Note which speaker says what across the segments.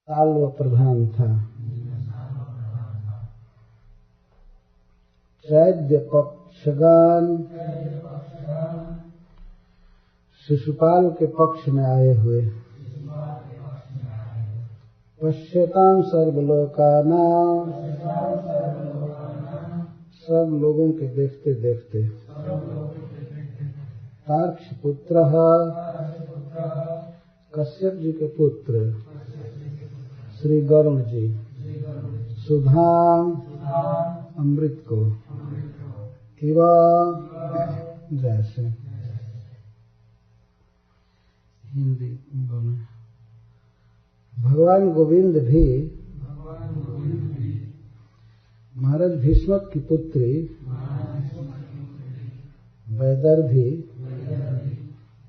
Speaker 1: साल्व प्रधान था। चैद्य पक्षगान शिशुपाल के पक्ष में आए हुए। पश्यतां सर्वलोकानां सब लोगों के देखते देखते। तार्क्ष पुत्र कश्यप जी के पुत्र श्री गरुण जी सुधाम अमृत को इवा जैसे हिंदी बोले। भगवान गोविंद भी महाराज भीष्मक की पुत्री वैदर्भी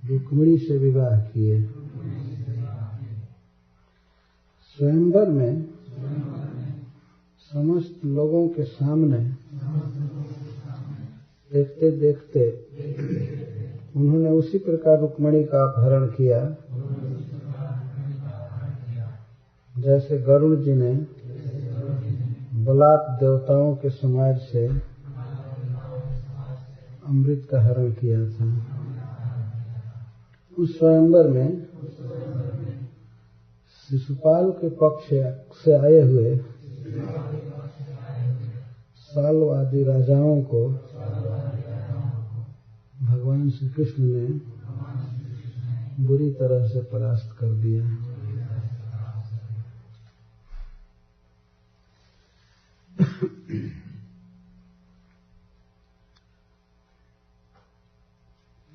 Speaker 1: रुक्मिणी से विवाह किए। स्वयंवर में समस्त लोगों के सामने देखते देखते उन्होंने उसी प्रकार रुक्मिणी का अपहरण किया जैसे गरुड़ जी ने बलात् देवताओं के समाज से अमृत का हरण किया था। उस स्वयंवर में शिशुपाल के पक्ष से आए हुए साल्व आदि राजाओं को भगवान श्री कृष्ण ने बुरी तरह से परास्त कर दिया।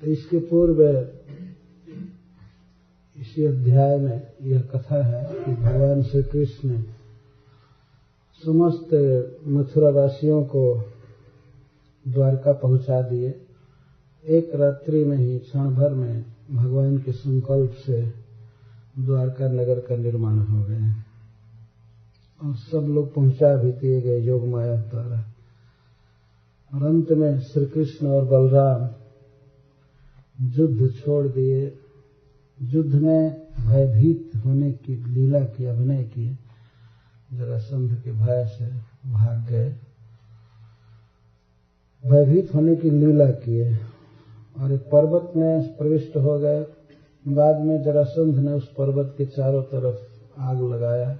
Speaker 1: तो इसके पूर्व इसी अध्याय में यह कथा है कि भगवान श्री कृष्ण ने समस्त मथुरा वासियों को द्वारका पहुंचा दिए। एक रात्रि में ही क्षण भर में भगवान के संकल्प से द्वारका नगर का निर्माण हो गया और सब लोग पहुंचा भी दिए गए योग माया द्वारा। और अंत में श्री कृष्ण और बलराम युद्ध छोड़ दिए। युद्ध में भयभीत होने की लीला की अभिनय किए। जरासंध के भय से भाग गए। भयभीत होने की लीला किए और एक पर्वत में प्रविष्ट हो गए। बाद में जरासंध ने उस पर्वत के चारों तरफ आग लगाया।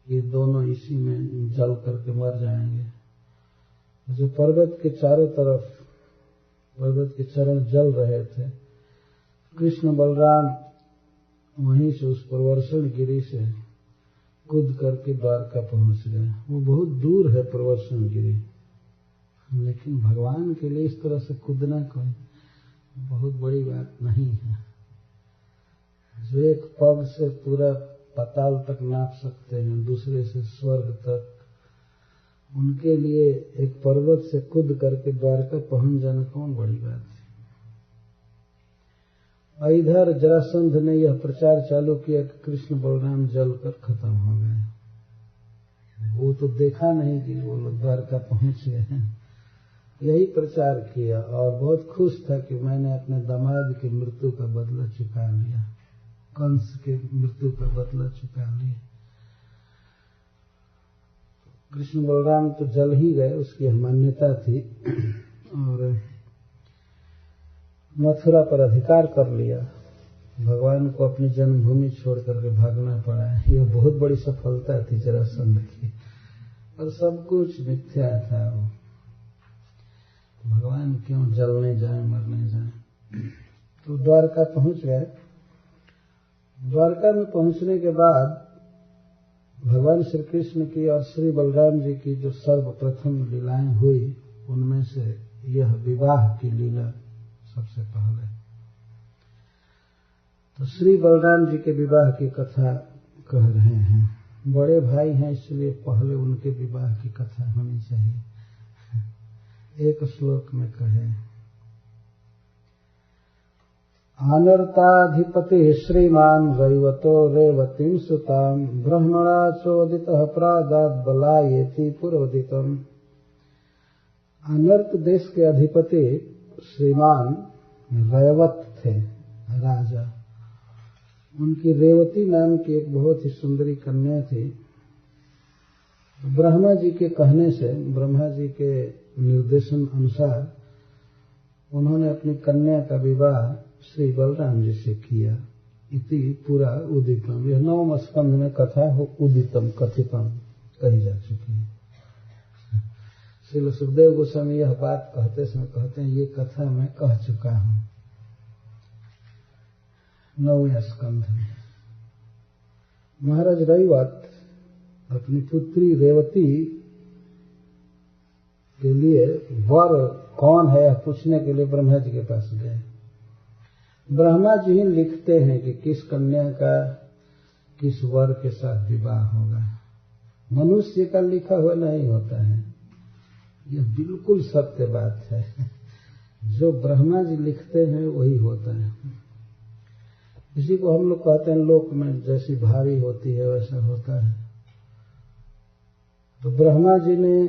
Speaker 1: ये दोनों इसी में जल करके मर जाएंगे। जो पर्वत के चारों तरफ पर्वत के चरण जल रहे थे, कृष्ण बलराम वहीं से उस प्रवर्षण गिरी से कूद करके द्वारका पहुंच गए। वो बहुत दूर है प्रवर्षण गिरी, लेकिन भगवान के लिए इस तरह से कूदना कोई बहुत बड़ी बात नहीं है। जो एक पग से पूरा पाताल तक नाप सकते हैं, दूसरे से स्वर्ग तक, उनके लिए एक पर्वत से कूद करके द्वारका पहुंच जाना कौन बड़ी बात है। इधर जरासंध ने यह प्रचार चालू किया कि कृष्ण बलराम जलकर खत्म हो गए। वो तो देखा नहीं कि वो लोग द्वारका पहुंच गए हैं। यही प्रचार किया और बहुत खुश था कि मैंने अपने दामाद की मृत्यु का बदला चुका लिया, कंस के मृत्यु का बदला चुका लिया। कृष्ण बलराम तो जल ही गए, उसकी मान्यता थी और मथुरा पर अधिकार कर लिया। भगवान को अपनी जन्मभूमि छोड़ करके भागना पड़ा। यह बहुत बड़ी सफलता थी जरासंध की, और सब कुछ मिथ्या था। वो भगवान क्यों जलने जाए, मरने जाए। तो द्वारका पहुंच गए। द्वारका में पहुंचने के बाद भगवान श्री कृष्ण की और श्री बलराम जी की जो सर्वप्रथम लीलाएं हुई, उनमें से यह विवाह की लीला सबसे पहले। तो श्री बलराम जी के विवाह की कथा कह रहे हैं। बड़े भाई हैं, इसलिए पहले उनके विवाह की कथा होनी चाहिए। एक श्लोक में कहे, आनर्ताधिपति श्रीमान रैवतो रेवतीं सुतां ब्रह्मणा चोदितः प्रादात् बलायेति पूर्वदितम्। अनर्त देश के अधिपति श्रीमान रैवत थे, राजा। उनकी रेवती नाम की एक बहुत ही सुंदरी कन्या थी। ब्रह्मा जी के कहने से, ब्रह्मा जी के निर्देशन अनुसार उन्होंने अपनी कन्या का विवाह श्री बलराम जी से किया। इति पूरा उदितम, यह 9वें स्कंध में कथा हो उदितम कथितम कही जा चुकी है। श्री सुखदेव गोस्वामी यह बात कहते समय कहते हैं ये कथा मैं कह चुका हूं 9वें स्कंध में। महाराज रैवत अपनी पुत्री रेवती के लिए वर कौन है पूछने के लिए ब्रह्मा जी के पास गए। ब्रह्मा जी ही लिखते हैं कि किस कन्या का किस वर के साथ विवाह होगा, मनुष्य का लिखा हुआ नहीं होता है। यह बिल्कुल सत्य बात है, जो ब्रह्मा जी लिखते हैं वही होता है। इसी को हम लोग कहते हैं लोक में जैसी भावी होती है वैसा होता है। तो ब्रह्मा जी ने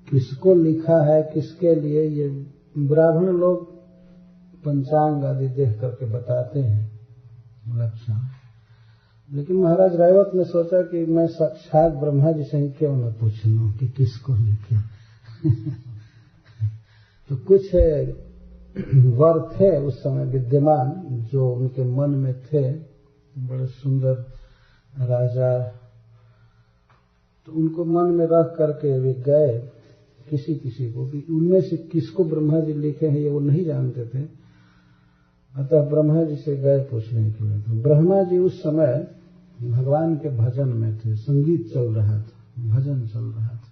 Speaker 1: किसको लिखा है, किसके लिए, ये ब्राह्मण लोग पंचांग आदि देख करके बताते हैं लक्षण। लेकिन महाराज रैवत ने सोचा कि मैं साक्षात ब्रह्मा जी से ही क्यों न पूछ लूं कि किसको लिखे। तो कुछ वर थे उस समय विद्यमान जो उनके मन में थे, बड़े सुंदर राजा। तो उनको मन में रख करके वे गए किसी किसी को भी, उनमें से किसको ब्रह्मा जी लिखे हैं ये वो नहीं जानते थे। अतः ब्रह्मा जी से गए पूछने के लिए। तो ब्रह्मा जी उस समय भगवान के भजन में थे, संगीत चल रहा था, भजन चल रहा था।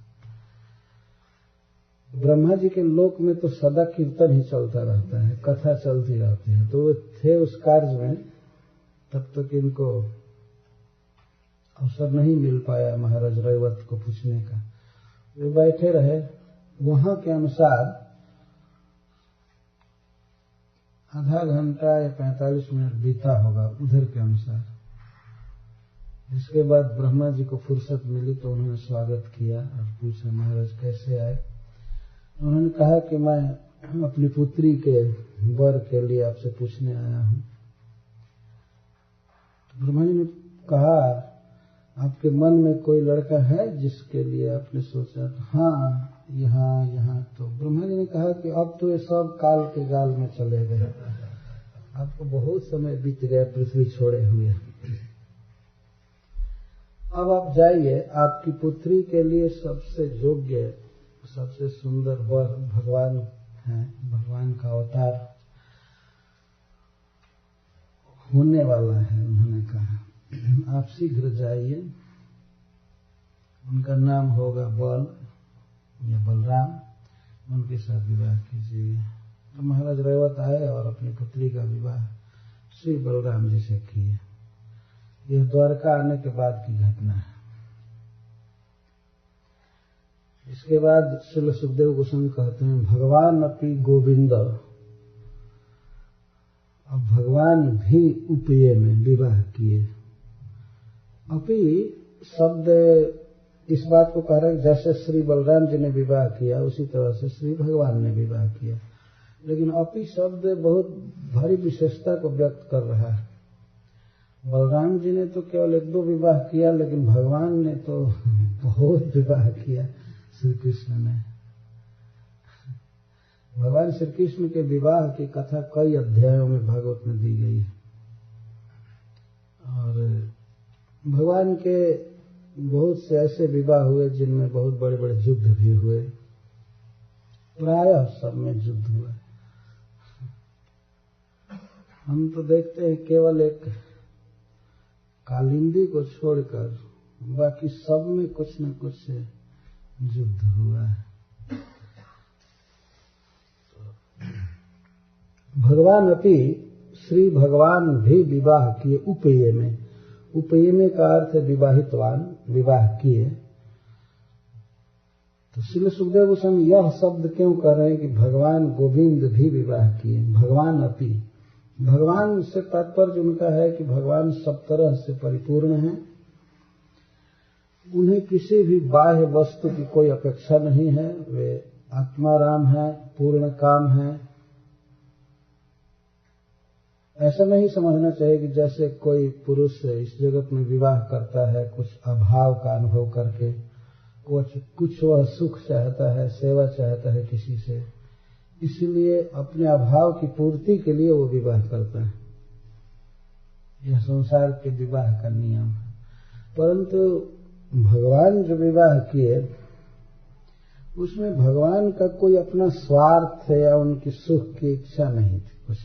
Speaker 1: ब्रह्मा जी के लोक में तो सदा कीर्तन ही चलता रहता है, कथा चलती रहती है। तो वो थे उस कार्य में, तब तक इनको अवसर नहीं मिल पाया महाराज रैवत को पूछने का। वे बैठे रहे। वहां के अनुसार आधा घंटा या 45 मिनट बीता होगा उधर के अनुसार। इसके बाद ब्रह्मा जी को फुर्सत मिली तो उन्होंने स्वागत किया और पूछा महाराज कैसे आए। उन्होंने कहा कि मैं अपनी पुत्री के वर के लिए आपसे पूछने आया हूं। तो ब्रह्मा जी ने कहा आपके मन में कोई लड़का है जिसके लिए आपने सोचा? हाँ, यहाँ। तो ब्रह्मा जी ने कहा कि अब तो ये सब काल के गाल में चले गए, आपको बहुत समय बीत गया पृथ्वी छोड़े हुए। अब आप जाइए, आपकी पुत्री के लिए सबसे योग्य सबसे सुंदर वर भगवान है, भगवान का अवतार होने वाला है। उन्होंने कहा आप शीघ्र जाइए, उनका नाम होगा बल या बलराम, उनके साथ विवाह कीजिए। तो महाराज रैवत आए और अपनी पुत्री का विवाह श्री बलराम जी से किए। यह द्वारका आने के बाद की घटना है। इसके बाद श्री सुखदेव गोस्वामी कहते हैं भगवान अपि गोविंद, अब भगवान भी उपये में विवाह किए। अपि शब्द इस बात को कह रहा है जैसे श्री बलराम जी ने विवाह किया उसी तरह से श्री भगवान ने विवाह किया। लेकिन अपि शब्द बहुत भारी विशेषता को व्यक्त कर रहा है। बलराम जी ने तो केवल 1-2 विवाह किया, लेकिन भगवान ने तो बहुत विवाह किया। श्री कृष्ण ने, भगवान श्री कृष्ण के विवाह की कथा कई अध्यायों में भागवत में दी गई है। और भगवान के बहुत से ऐसे विवाह हुए जिनमें बहुत बड़े बड़े युद्ध भी हुए, प्रायः सब में युद्ध हुआ। हम तो देखते हैं केवल एक कालिंदी को छोड़कर बाकी सब में कुछ न कुछ युद्ध हुआ है। भगवान अपि श्री भगवान भी विवाह किए उपये में। उपये में का अर्थ है विवाहितवान, विवाह किए। तो श्री सुखदेव गोस्वामी यह शब्द क्यों कह रहे हैं कि भगवान गोविंद भी विवाह किए, भगवान अपि। भगवान से तात्पर्य उनका है कि भगवान सब तरह से परिपूर्ण हैं, उन्हें किसी भी बाह्य वस्तु की कोई अपेक्षा नहीं है। वे आत्माराम है, पूर्ण काम है। ऐसा नहीं समझना चाहिए कि जैसे कोई पुरुष इस जगत में विवाह करता है कुछ अभाव का अनुभव करके, कुछ वह सुख चाहता है, सेवा चाहता है किसी से, इसलिए अपने अभाव की पूर्ति के लिए वो विवाह करता है। यह संसार के विवाह का नियम है। परंतु भगवान जो विवाह किए उसमें भगवान का कोई अपना स्वार्थ है या उनकी सुख की इच्छा नहीं थी कुछ।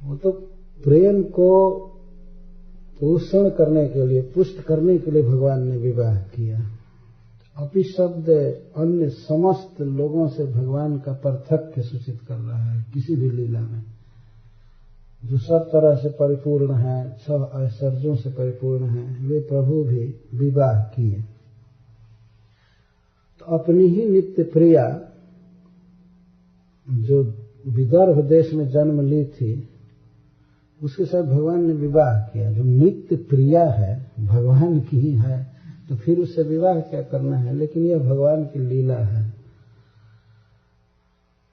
Speaker 1: वो तो प्रेम को पोषण करने के लिए, पुष्ट करने के लिए भगवान ने विवाह किया। अपि शब्द अन्य समस्त लोगों से भगवान का पार्थक्य सूचित कर रहा है। किसी भी लीला में जो सब तरह से परिपूर्ण है, सब ऐश्वर्यों से परिपूर्ण है, वे प्रभु भी विवाह किए। तो अपनी ही नित्य प्रिया जो विदर्भ देश में जन्म ली थी उसके साथ भगवान ने विवाह किया। जो नित्य प्रिया है, भगवान की ही है, तो फिर उससे विवाह क्या करना है। लेकिन यह भगवान की लीला है।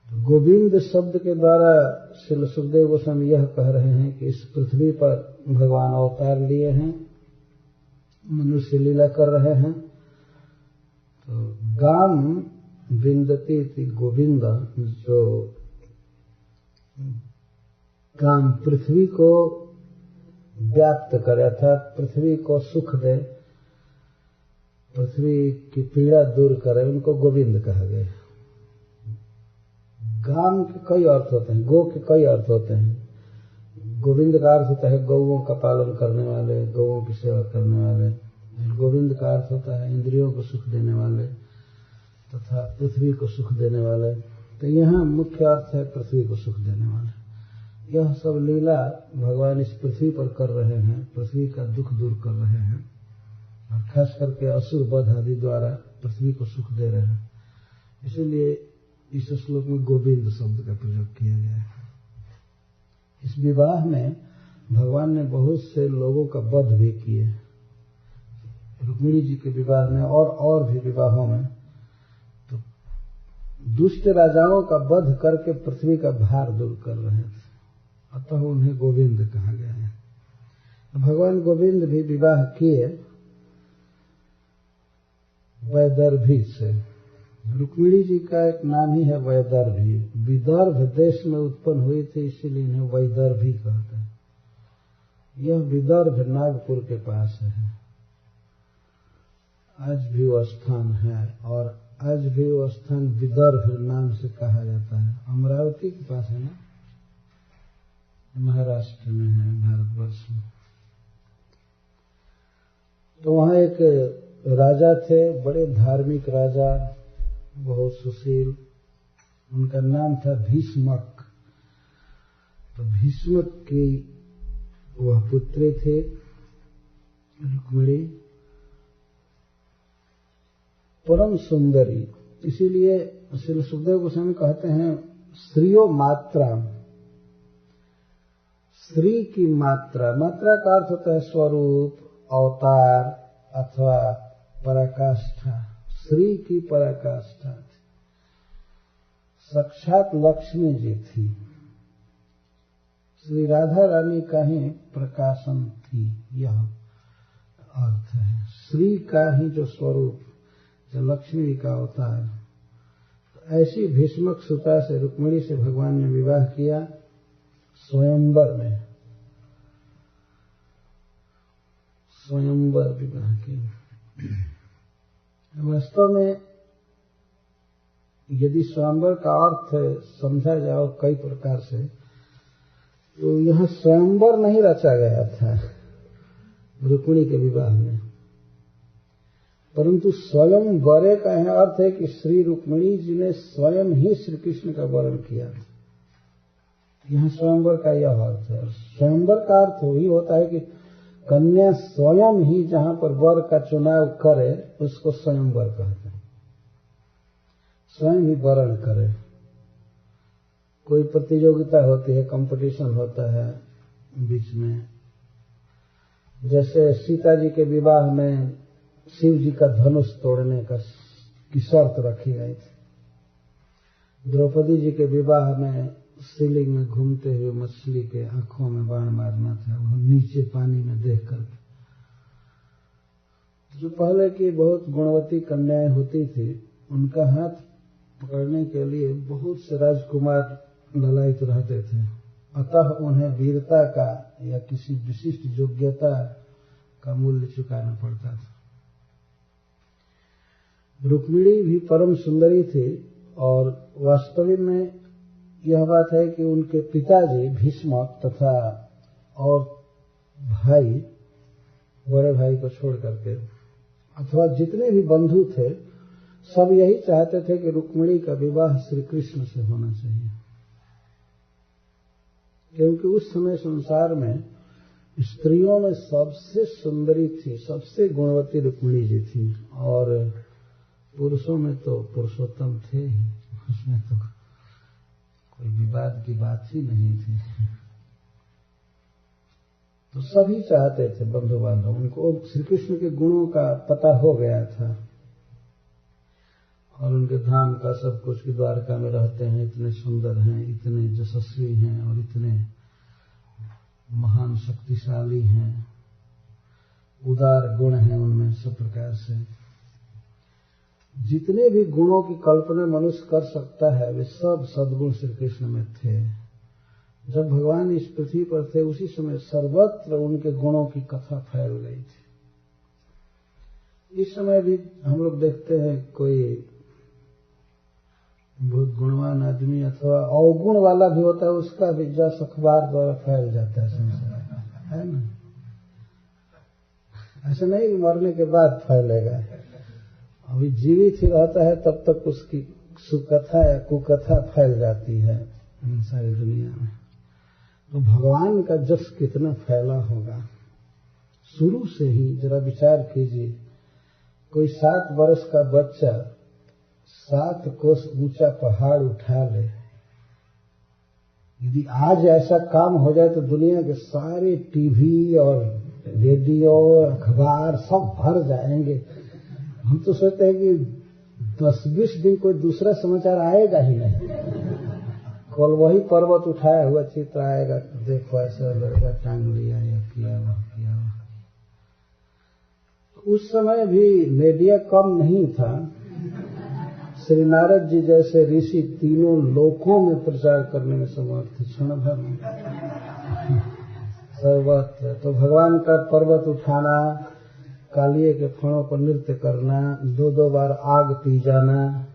Speaker 1: तो गोविंद शब्द के द्वारा श्री सुखदेव गोस्वामी यह कह रहे हैं कि इस पृथ्वी पर भगवान अवतार लिए हैं, मनुष्य लीला कर रहे हैं। तो गाम विंदती थी गोविंद, जो काम पृथ्वी को व्याप्त करे अर्थात पृथ्वी को सुख दे, पृथ्वी की पीड़ा दूर करे, उनको गोविंद कहा गया। गाम के कई अर्थ होते हैं, गो के कई अर्थ होते हैं। गोविंद का अर्थ होता है गौओं का पालन करने वाले, गौओं की सेवा करने वाले। गोविंद का अर्थ होता है इंद्रियों को सुख देने वाले तथा पृथ्वी को सुख देने वाले। तो यहाँ मुख्य अर्थ है पृथ्वी को सुख देने वाले। यह सब लीला भगवान इस पृथ्वी पर कर रहे हैं, पृथ्वी का दुख दूर कर रहे हैं और खास करके असुर वध आदि द्वारा पृथ्वी को सुख दे रहे हैं। इसलिए इस श्लोक में गोविंद शब्द का प्रयोग किया गया है। इस विवाह में भगवान ने बहुत से लोगों का वध भी किए। रुक्मिणी जी के विवाह में और भी विवाहों में तो दुष्ट राजाओं का वध करके पृथ्वी का भार दूर कर रहे थे, अतः उन्हें गोविंद कहा गया है। भगवान गोविंद भी विवाह किए वैदर्भी से। रुक्मिणी जी का एक नाम ही है वैदर्भी। विदर्भ देश में उत्पन्न हुई थी, इसीलिए इन्हें वैदर्भी कहते हैं। यह विदर्भ नागपुर के पास है, आज भी वो स्थान है और आज भी वो स्थान विदर्भ नाम से कहा जाता है। अमरावती के पास है ना, महाराष्ट्र में है, भारतवर्ष में। तो वहां एक राजा थे, बड़े धार्मिक राजा, बहुत सुशील। उनका नाम था भीष्मक। तो भीष्मक की वह पुत्री थे रुक्मिणी, परम सुंदरी। इसीलिए श्री सुखदेव गोस्वामी कहते हैं स्त्रियो मात्रा, स्त्री की मात्रा। मात्रा का अर्थ होता है स्वरूप, अवतार अथवा पराकाष्ठा। स्त्री की पराकाष्ठा थी, साक्षात लक्ष्मी जी थी। श्री राधा रानी का ही प्रकाशन थी, यह अर्थ है। श्री का ही जो स्वरूप, जो लक्ष्मी का अवतार। तो ऐसी भीष्मक सुता से रुक्मिणी से भगवान ने विवाह किया स्वयंवर में, स्वयंवर विवाह किया। वास्तव में यदि स्वयंवर का अर्थ समझा जाए कई प्रकार से, तो यहां स्वयंवर नहीं रचा गया था रुक्मिणी के विवाह में, परंतु स्वयं वरे का यह अर्थ है कि श्री रुक्मिणी जी ने स्वयं ही श्री कृष्ण का वरण किया। यहां स्वयंवर का यह अर्थ है। स्वयंवर का अर्थ वही होता है कि कन्या स्वयं ही जहां पर वर का चुनाव करे उसको स्वयंवर कहते हैं। स्वयं ही वरण करे। कोई प्रतियोगिता होती है, कंपटीशन होता है बीच में। जैसे सीता जी के विवाह में शिव जी का धनुष तोड़ने की शर्त रखी गई थी। द्रौपदी जी के विवाह में सीलिंग में घूमते हुए मछली के आंखों में बाण मारना था, वो नीचे पानी में देख करके। जो पहले की बहुत गुणवती कन्याएं होती थी, उनका हाथ पकड़ने के लिए बहुत से राजकुमार ललायित रहते थे, अतः उन्हें वीरता का या किसी विशिष्ट योग्यता का मूल्य चुकाना पड़ता था। रुक्मिणी भी परम सुंदरी थी और वास्तविक में यह बात है कि उनके पिताजी भीष्मक तथा और भाई, बड़े भाई को छोड़ करके अथवा जितने भी बंधु थे, सब यही चाहते थे कि रुक्मिणी का विवाह श्री कृष्ण से होना चाहिए, क्योंकि उस समय संसार में स्त्रियों में सबसे सुंदरी थी, सबसे गुणवती रुक्मिणी जी थी, और पुरुषों में तो पुरुषोत्तम थे ही, उसमें तो कोई विवाद की बात ही नहीं थी। तो सभी चाहते थे बंधु बांधव, उनको श्री कृष्ण के गुणों का पता हो गया था और उनके धाम का सब कुछ की द्वारका में रहते हैं, इतने सुंदर हैं, इतने यशस्वी हैं और इतने महान शक्तिशाली हैं, उदार गुण हैं उनमें सब प्रकार से। जितने भी गुणों की कल्पना मनुष्य कर सकता है वे सब सद्गुण श्री कृष्ण में थे। जब भगवान इस पृथ्वी पर थे उसी समय सर्वत्र उनके गुणों की कथा फैल गई थी। इस समय भी हम लोग देखते हैं कोई बहुत गुणवान आदमी अथवा अवगुण वाला भी होता है, उसका भी जस अखबार द्वारा फैल जाता है संसार, है ना। ऐसा नहीं कि मरने के बाद फैलेगा, अभी जीवित ही रहता है तब तक उसकी सुकथा या कुकथा फैल जाती है सारी दुनिया में। तो भगवान का जस कितना फैला होगा। शुरू से ही जरा विचार कीजिए, कोई 7 वर्ष का बच्चा 7 कोस ऊंचा पहाड़ उठा ले, यदि आज ऐसा काम हो जाए तो दुनिया के सारे टीवी और रेडियो अखबार सब भर जाएंगे। हम तो सोचते हैं कि 10-20 दिन कोई दूसरा समाचार आएगा ही नहीं, कल वही पर्वत उठाया हुआ चित्र आएगा, देखो ऐसा लड़का टांग लिया या किया हुआ। उस समय भी मीडिया कम नहीं था। श्री नारद जी जैसे ऋषि तीनों लोकों में प्रचार करने में समर्थ थे, क्षण भर में सर्वत्र। तो भगवान का पर्वत उठाना, कालिए के फणों पर नृत्य करना, 2-2 बार आग पी जाना,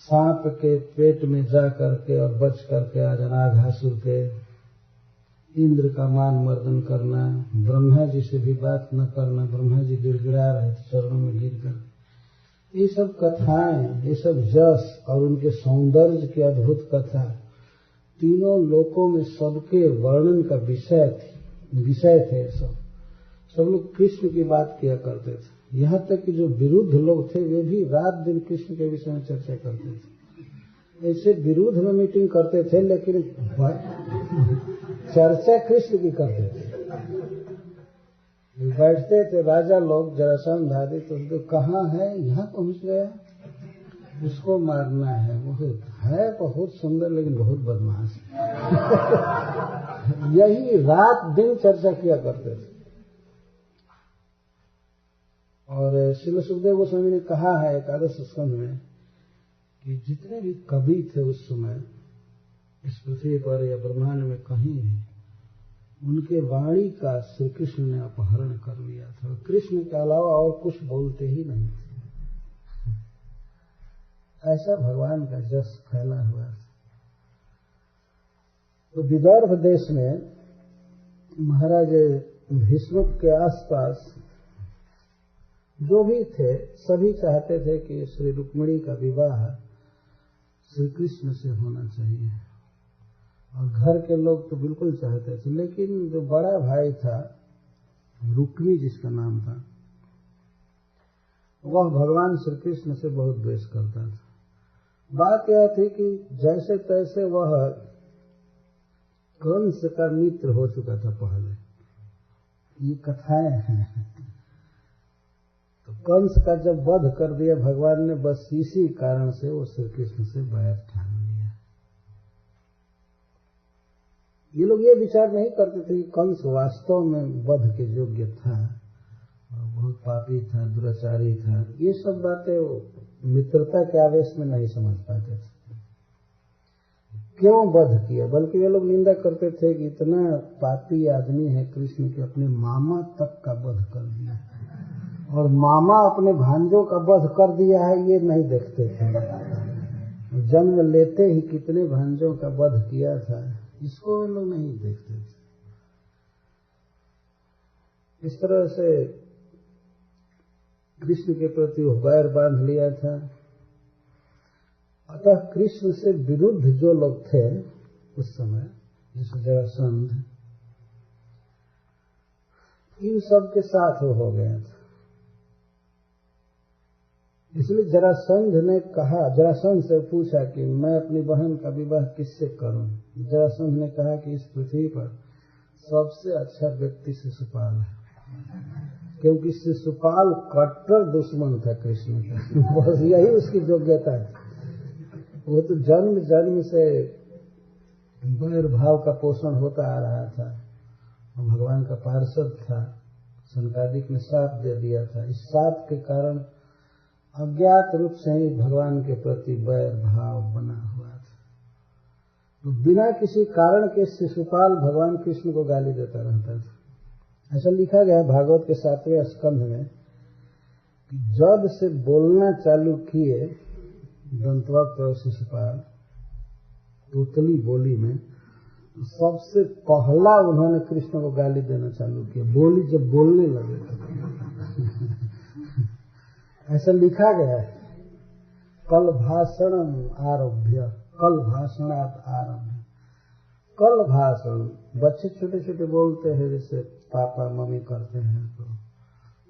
Speaker 1: सांप के पेट में जा करके और बच करके आ जाना आघासुर के, इंद्र का मान मर्दन करना, ब्रह्मा जी से भी बात न करना, ब्रह्मा जी गिड़गिड़ा रहे थे चरणों में गिर कर। ये सब कथाएं, ये सब यश और उनके सौंदर्य की अद्भुत कथा तीनों लोकों में सबके वर्णन का विषय थे। सब लोग कृष्ण की बात किया करते थे। यहाँ तक कि जो विरुद्ध लोग थे वे भी रात दिन कृष्ण के विषय में चर्चा करते थे। ऐसे विरुद्ध में मीटिंग करते थे, लेकिन चर्चा कृष्ण की करते थे। बैठते थे राजा लोग, जरासंध आदि, तो कहाँ है, यहाँ पहुंच गया, उसको मारना है, बहुत सुंदर लेकिन बहुत बदमाश यही रात दिन चर्चा किया करते थे। और श्रील सुखदेव गोस्वामी ने कहा है एकादश स्कंध में कि जितने भी कवि थे उस समय इस पृथ्वी पर या ब्रह्मांड में कहीं भी, उनके वाणी का श्री कृष्ण ने अपहरण कर लिया था। कृष्ण के अलावा और कुछ बोलते ही नहीं थे, ऐसा भगवान का जस फैला हुआ था। तो विदर्भ देश में महाराज भीष्मक के आसपास जो भी थे सभी चाहते थे कि श्री रुक्मिणी का विवाह श्री कृष्ण से होना चाहिए, और घर के लोग तो बिल्कुल चाहते थे। लेकिन जो बड़ा भाई था, रुक्मी जिसका नाम था, वह भगवान श्री कृष्ण से बहुत द्वेष करता था। बात यह थी कि जैसे तैसे वह कंस का मित्र हो चुका था पहले, ये कथाएं हैं। तो कंस का जब वध कर दिया भगवान ने, बस इसी कारण से वो श्री कृष्ण से बैर ठान लिया। ये लोग ये विचार नहीं करते थे कि कंस वास्तव में वध के योग्य था, बहुत पापी था, दुराचारी था। ये सब बातें वो मित्रता के आवेश में नहीं समझ पाते थे क्यों वध किया, बल्कि वे लोग निंदा करते थे कि इतना पापी आदमी है कृष्ण के अपने मामा तक का वध कर दिया, और मामा अपने भांजों का वध कर दिया है ये नहीं देखते थे। जन्म लेते ही कितने भांजों का वध किया था इसको वे लोग नहीं देखते थे। इस तरह से कृष्ण के प्रति वो बैर बांध लिया था। अतः कृष्ण से विरुद्ध जो लोग थे उस समय, जैसे जरासंध, इन सब के साथ वो हो गया था। इसलिए जरासंध ने कहा, जरासंध से पूछा कि मैं अपनी बहन का विवाह किससे करूं। जरासंध ने कहा कि इस पृथ्वी पर सबसे अच्छा व्यक्ति शिशुपाल है, क्योंकि शिशुपाल कट्टर दुश्मन था कृष्ण का। बस यही उसकी योग्यता है। वो तो जन्म जन्म से वैर भाव का पोषण होता आ रहा था, भगवान का पार्षद था। सनकादिक ने शाप दे दिया था, इस शाप के कारण अज्ञात रूप से ही भगवान के प्रति वैर भाव बना हुआ था। तो बिना किसी कारण के शिशुपाल भगवान कृष्ण को गाली देता रहता था। ऐसा लिखा गया है भागवत के 7वें स्कंध में कि जब से बोलना चालू किए दंतवक्त और शिशुपाल तोतली बोली में, सबसे पहला उन्होंने कृष्ण को गाली देना चालू किया, बोली जब बोलने लगे तो। ऐसा लिखा गया है, कल भाषणम आरभ्य, कल भाषणात आरभ्य। कल भाषण बच्चे छोटे छोटे बोलते हैं जैसे पापा मम्मी करते हैं, तो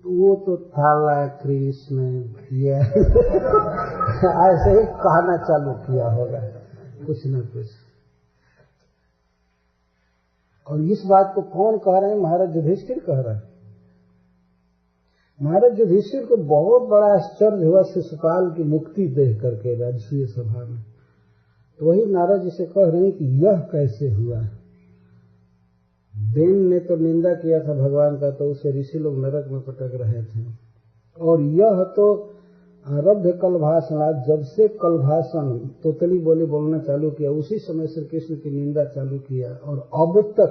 Speaker 1: वो तो थाला कृष्ण ये ऐसे ही कहना चालू किया होगा कुछ न कुछ। और इस बात को कौन कह रहे हैं? महाराज युधिष्ठिर कह रहे हैं। महाराज युधिष्ठिर को बहुत बड़ा आश्चर्य हुआ शिशुपाल की मुक्ति देख करके राजसूय सभा में। तो वही नारद जी से कह रहे हैं कि यह कैसे हुआ। देन ने तो निंदा किया था भगवान का, तो उसे ऋषि लोग नरक में पटक रहे थे, और यह तो आरभ्य कल भाषण, जब से कल भाषण तोतली बोली बोलना चालू किया उसी समय श्री कृष्ण की निंदा चालू किया, और अब तक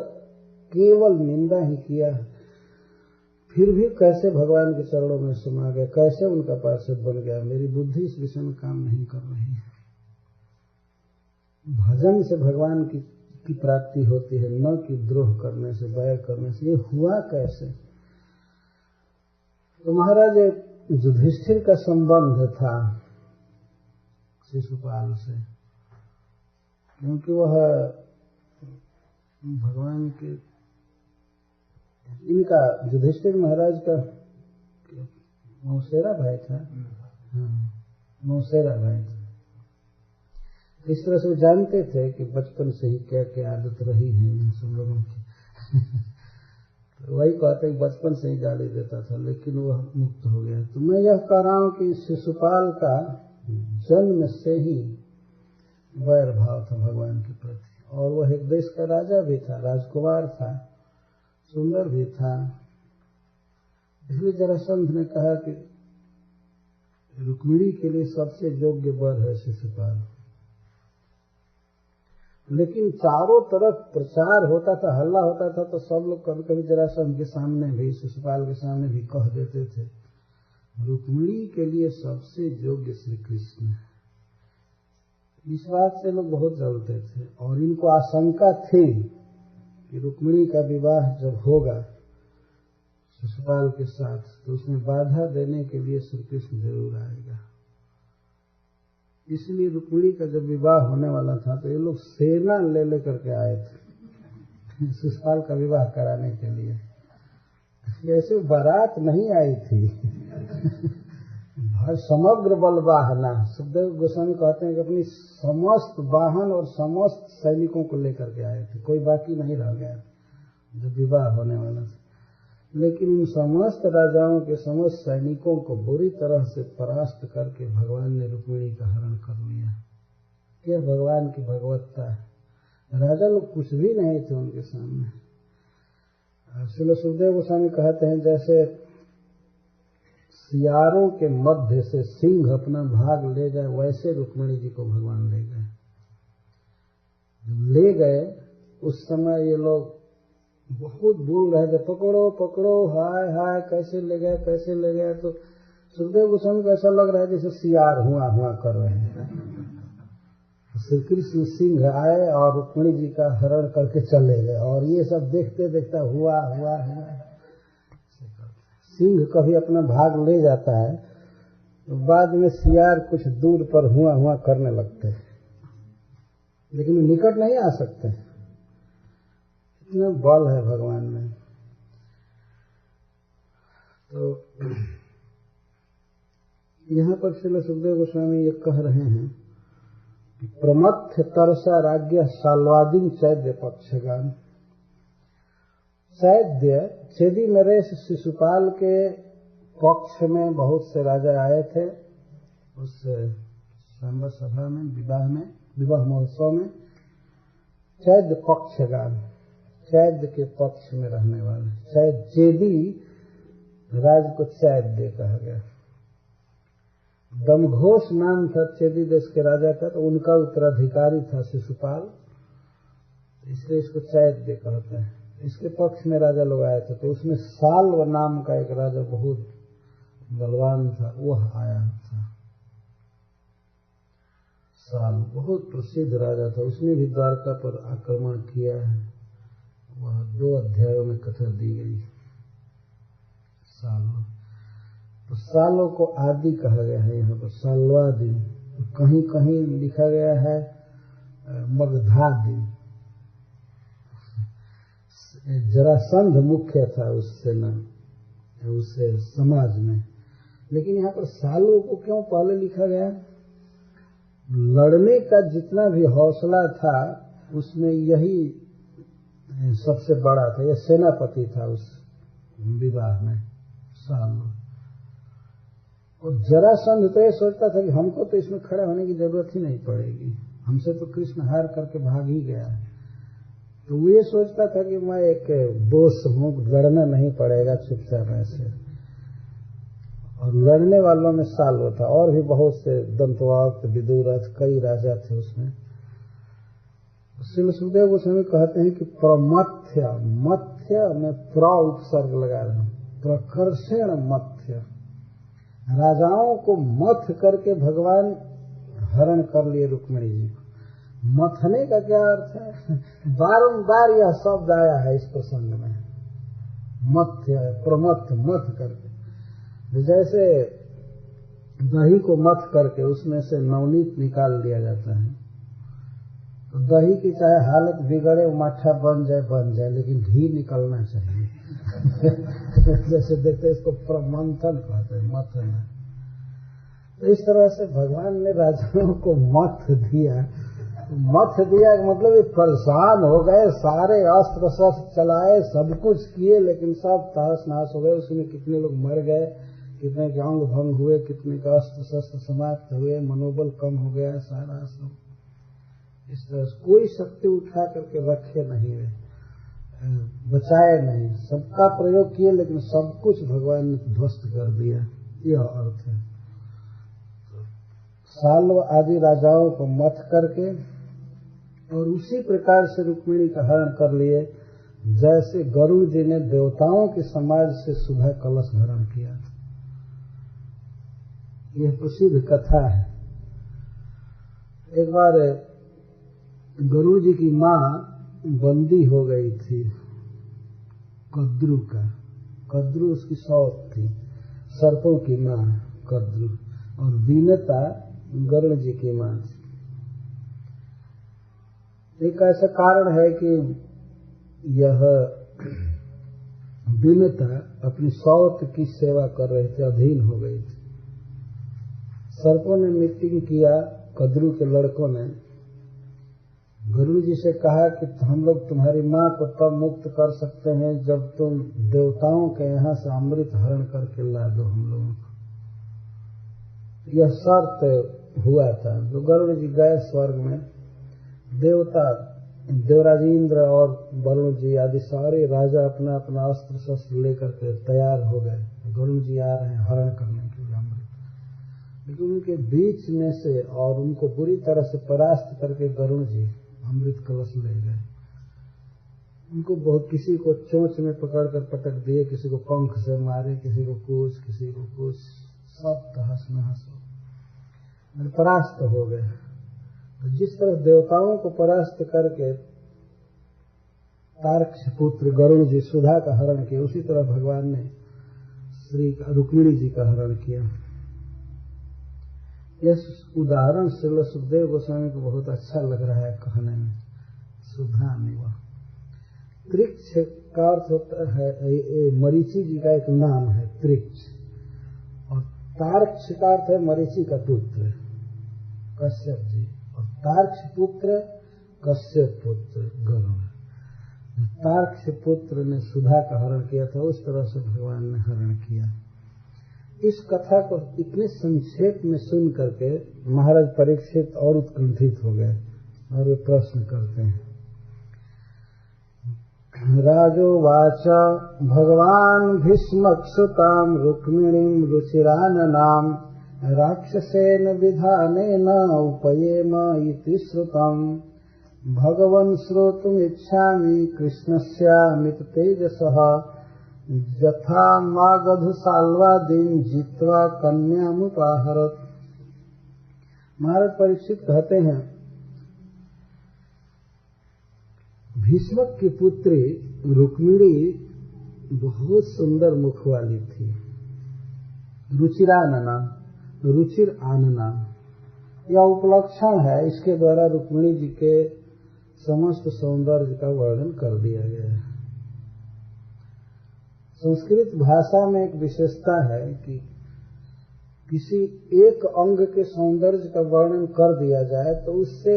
Speaker 1: केवल निंदा ही किया। फिर भी कैसे भगवान के चरणों में समा गया, कैसे उनका पार्षद बन गया। मेरी बुद्धि इस विषय में काम नहीं कर रही है। भजन से भगवान की प्राप्ति होती है, न कि द्रोह करने से, बैर करने से। ये हुआ कैसे? तो महाराज युधिष्ठिर का संबंध था शिशुपाल से, क्योंकि वह भगवान के, इनका युधिष्ठिर महाराज का मौसेरा भाई था। हाँ, मौसेरा भाई था। इस तरह से वो जानते थे कि बचपन से ही क्या क्या आदत रही है इन सब लोगों की। तो वही कहते हैं बचपन से ही गाली देता था, लेकिन वह मुक्त हो गया। तो मैं यह कह रहा हूं कि शिशुपाल का जन्म से ही वैर भाव था भगवान के प्रति, और वह एक देश का राजा भी था, राजकुमार था, सुंदर भी था। इसलिए जरासंध ने कहा कि रुक्मिणी के लिए सबसे योग्य वर है शिशुपाल। लेकिन चारों तरफ प्रचार होता था, हल्ला होता था, तो सब लोग कभी कभी जरासंध के सामने भी, शिशुपाल के सामने भी कह देते थे रुक्मिणी के लिए सबसे योग्य श्री कृष्ण। इस बात से लोग बहुत जलते थे, और इनको आशंका थी कि रुक्मिणी का विवाह जब होगा शिशुपाल के साथ, तो उसमें बाधा देने के लिए श्री कृष्ण जरूर आएगा। इसलिए रुक्मिणी का जब विवाह होने वाला था तो ये लोग सेना ले लेकर के आए थे शिशुपाल का विवाह कराने के लिए। ऐसे बारात नहीं आई थी। समग्र बल वाहना, सुखदेव गोस्वामी कहते हैं कि अपनी समस्त वाहन और समस्त सैनिकों को लेकर के आए थे, कोई बाकी नहीं रह गया जब विवाह होने वाला था। लेकिन इन समस्त राजाओं के समस्त सैनिकों को बुरी तरह से परास्त करके भगवान ने रुक्मिणी का हरण कर लिया। यह भगवान की भगवत्ता है। राजा लोग कुछ भी नहीं थे उनके सामने। श्रील सुखदेव गोस्वामी कहते हैं जैसे सियारों के मध्य से सिंह अपना भाग ले गए, वैसे रुक्मिणी जी को भगवान ले गए। ले गए उस समय ये लोग बहुत बोल रहे थे, पकड़ो पकड़ो, हाय हाय, कैसे ले गए कैसे ले गए। तो सुखदेव गोस्वामी को ऐसा लग रहा है जैसे सियार हुआ हुआ कर रहे हैं। श्री कृष्ण सिंह आए और रुक्मिणी जी का हरण करके चले गए, और ये सब देखते देखते हुआ हुआ हुआ। सिंह कभी अपना भाग ले जाता है तो बाद में सियार कुछ दूर पर हुआ हुआ करने लगते हैं, लेकिन निकट नहीं आ सकते। इतना बल है भगवान में। तो यहाँ पर श्रील सुखदेव गोस्वामी ये कह रहे हैं कि प्रमथ्य तरसा राज्य साल्वादीन चैद्य पक्षगान। चैद्य चेदी नरेश शिशुपाल के पक्ष में बहुत से राजा आए थे उस संवत सभा में, विवाह महोत्सव में। चैद्य पक्षगान, चैद्य के पक्ष में रहने वाले चेदी राज को चैद्य कहा गया। दमघोष नाम था चेदी देश के राजा का, तो उनका उत्तराधिकारी था शिशुपाल, इसलिए इसको चैद्य कहते हैं। इसके पक्ष में राजा लोग आए थे, तो उसमें साल्व नाम का एक राजा बहुत बलवान था, वह आया था। साल बहुत प्रसिद्ध राजा था, उसने भी द्वारका पर आक्रमण किया है। वह 2 अध्यायों में कथा दी गई। सालों, तो सालों को आदि कहा गया है यहाँ पर, साल्वादि। कहीं कहीं लिखा गया है मगधादि। जरासंध मुख्य था उस सेना, उस समाज में, लेकिन यहाँ पर सालों को क्यों पहले लिखा गया? लड़ने का जितना भी हौसला था उसमें यही सबसे बड़ा था। यह सेनापति था उस विवाह में, सालों। और जरासंध तो ये सोचता था कि हमको तो इसमें खड़े होने की जरूरत ही नहीं पड़ेगी, हमसे तो कृष्ण हार करके भाग ही गया है। तो वो ये सोचता था कि मैं एक दोष हूँ, लड़ना नहीं पड़ेगा चुपचाप ऐसे। और लड़ने वालों में साल्व था, और भी बहुत से दंतवक्त, विदुरथ, कई राजा थे उसमें। श्री सुखदेव गोस्वामी कहते हैं कि प्रमथ्य, मथ्य में प्र उपसर्ग लगा रहे हैं, प्रकर्षण मथ्य, राजाओं को मथ करके भगवान हरण कर लिए रुक्मिणी जी को। मथने का क्या अर्थ है? बारंबार यह शब्द आया है इस प्रसंग में, मथ्य, प्रमथ्य, मथ करके। जैसे दही को मथ करके उसमें से नवनीत निकाल दिया जाता है, तो दही की चाहे हालत बिगड़े, मट्ठा बन जाए, लेकिन घी निकलना चाहिए। जैसे देखते इसको प्रमंथन कहते हैं, मथना। तो इस तरह से भगवान ने राजाओं को मथ दिया। मथ दिया मतलब ये परेशान हो गए, सारे अस्त्र शस्त्र चलाए, सब कुछ किए, लेकिन सब तहस नहस हो गए। उसमें कितने लोग मर गए, कितने के अंग भंग हुए, कितने का अस्त्र शस्त्र समाप्त हुए, मनोबल कम हो गया, सारा सब। इस तरह से कोई शक्ति उठा करके रखे नहीं, बचाए नहीं, सबका प्रयोग किए, लेकिन सब कुछ भगवान ने ध्वस्त कर दिया। यह अर्थ है। साल्व आदि राजाओं को मथ करके और उसी प्रकार से रुक्मिणी का हरण कर लिए, जैसे गरुड़ जी ने देवताओं के समाज से सुबह कलश हरण किया था। यह प्रसिद्ध कथा है। एक बार गरुड़ जी की माँ बंदी हो गई थी कद्रु का। कद्रु उसकी सौत थी, सर्पों की माँ कद्रु, और दीनता गरुड़ जी की माँ थी। एक ऐसा कारण है कि यह दीनता अपनी सौत की सेवा कर रही थी, अधीन हो गई थी। सर्पों ने मीटिंग किया, कद्रु के लड़कों ने गुरु जी से कहा कि हम लोग तुम्हारी माँ को तब मुक्त कर सकते हैं जब तुम देवताओं के यहाँ से अमृत हरण करके ला दो हम लोगों को। यह शर्त हुआ था। तो गरुड़ जी गए स्वर्ग में, देवता देवराजेंद्र और वरुण जी आदि सारे राजा अपना अपना अस्त्र शस्त्र लेकर के तैयार हो गए। वरुण जी आ रहे हैं हरण करने के लिए अमृत, लेकिन उनके बीच में से और उनको बुरी तरह से परास्त करके वरुण जी अमृत कलश ले गए। उनको बहुत, किसी को चोंच में पकड़कर पटक दिए, किसी को पंख से मारे, किसी को कुछ, सब तहस नहस हो, परास्त हो गए। तो जिस तरह देवताओं को परास्त करके तारक्ष पुत्र गरुड़ जी सुधा का हरण किया, उसी तरह भगवान ने श्री रुक्मिणी जी का हरण किया। यह उदाहरण श्रील सुखदेव गोस्वामी को बहुत अच्छा लग रहा है कहने में। सुधा निवा त्रिक्ष का अर्थ होता है, मरीचि जी का एक नाम है त्रिक्ष, और तारक्ष का अर्थ है मरीचि का पुत्र कश्यप जी, और तारक्ष पुत्र कश्यप पुत्र गरुड़। तारक्ष पुत्र ने सुधा का हरण किया था, उस तरह से भगवान ने हरण किया। इस कथा को इतने संक्षेप में सुन करके महाराज परीक्षित और उत्कंठित हो गए और वे प्रश्न करते हैं। राजोवाच भगवान भीष्मक्षुतां रुक्मिणीं रुचिराननां राक्षसेन विधानेन उपयेम इति श्रुतम्। भगवन् श्रोतुमिच्छामि कृष्णस्यामित तेजसः यथा मागधसाल्वादीन् जित्वा कन्यामुपाहरत्। महाराज परीक्षित कहते हैं, भीष्मक की पुत्री रुक्मिणी बहुत सुंदर मुख वाली थी। रुचिरानना, रुचिर आनना, यह उपलक्षण है, इसके द्वारा रुक्मिणी जी के समस्त सौंदर्य का वर्णन कर दिया गया है। संस्कृत भाषा में एक विशेषता है कि किसी एक अंग के सौंदर्य का वर्णन कर दिया जाए तो उससे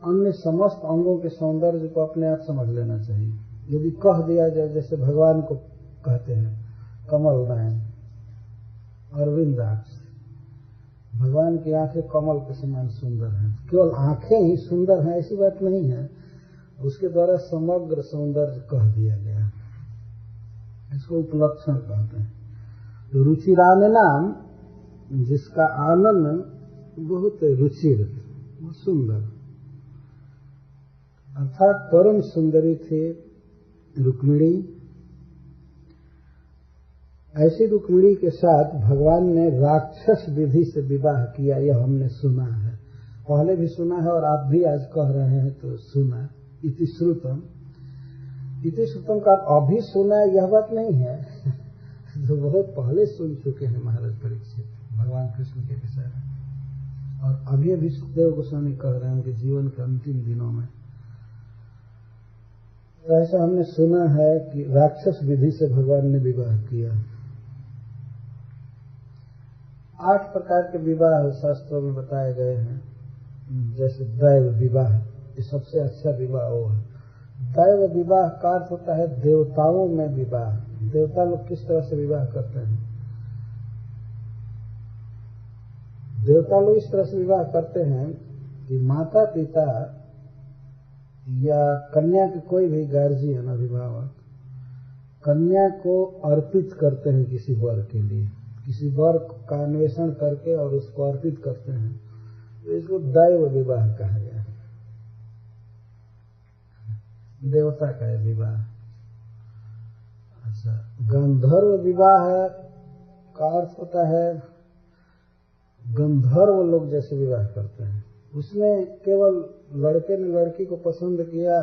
Speaker 1: अन्य समस्त अंगों के सौंदर्य को अपने आप समझ लेना चाहिए। यदि कह दिया जाए, जैसे भगवान को कहते हैं कमल नयन, अरविंदाक्ष, भगवान की आंखें कमल के समान सुंदर हैं। केवल आंखें ही सुंदर हैं ऐसी बात नहीं है, उसके द्वारा समग्र सौंदर्य कह दिया गया, इसको उपलक्षण कहते हैं। तो रुचिराननाम, जिसका आनंद बहुत रुचिर, बहुत सुंदर, अर्थात परम सुंदरी थी रुक्मिणी। ऐसी रुक्मिणी के साथ भगवान ने राक्षस विधि से विवाह किया, यह हमने सुना है, पहले भी सुना है और आप भी आज कह रहे हैं तो सुना। इति श्रुतम, इति श्रुतम का अभी सुना यह बात नहीं है, जो बहुत पहले सुन चुके हैं महाराज परीक्षित भगवान कृष्ण के विषय में, और अभी अभी सुखदेव गोस्वामी कह रहे हैं उनके जीवन के अंतिम दिनों में। तो ऐसा हमने सुना है कि राक्षस विधि से भगवान ने विवाह किया। 8 प्रकार के विवाह शास्त्रों में बताए गए हैं, जैसे दैव विवाह, ये सबसे अच्छा विवाह वो है। दैव विवाह का अर्थ होता है देवताओं में विवाह। देवता लोग किस तरह से विवाह करते हैं? देवता लोग इस तरह से विवाह करते हैं कि माता पिता या कन्या के कोई भी गार्जियन, अभिभावक, कन्या को अर्पित करते हैं किसी वर के लिए, किसी वर का अन्वेषण करके और उसको अर्पित करते हैं, तो इसको दैव विवाह कहा गया है, देवता का यह विवाह। अच्छा, गंधर्व विवाह का अर्थ होता है गंधर्व लोग जैसे विवाह करते हैं, उसमें केवल लड़के ने लड़की को पसंद किया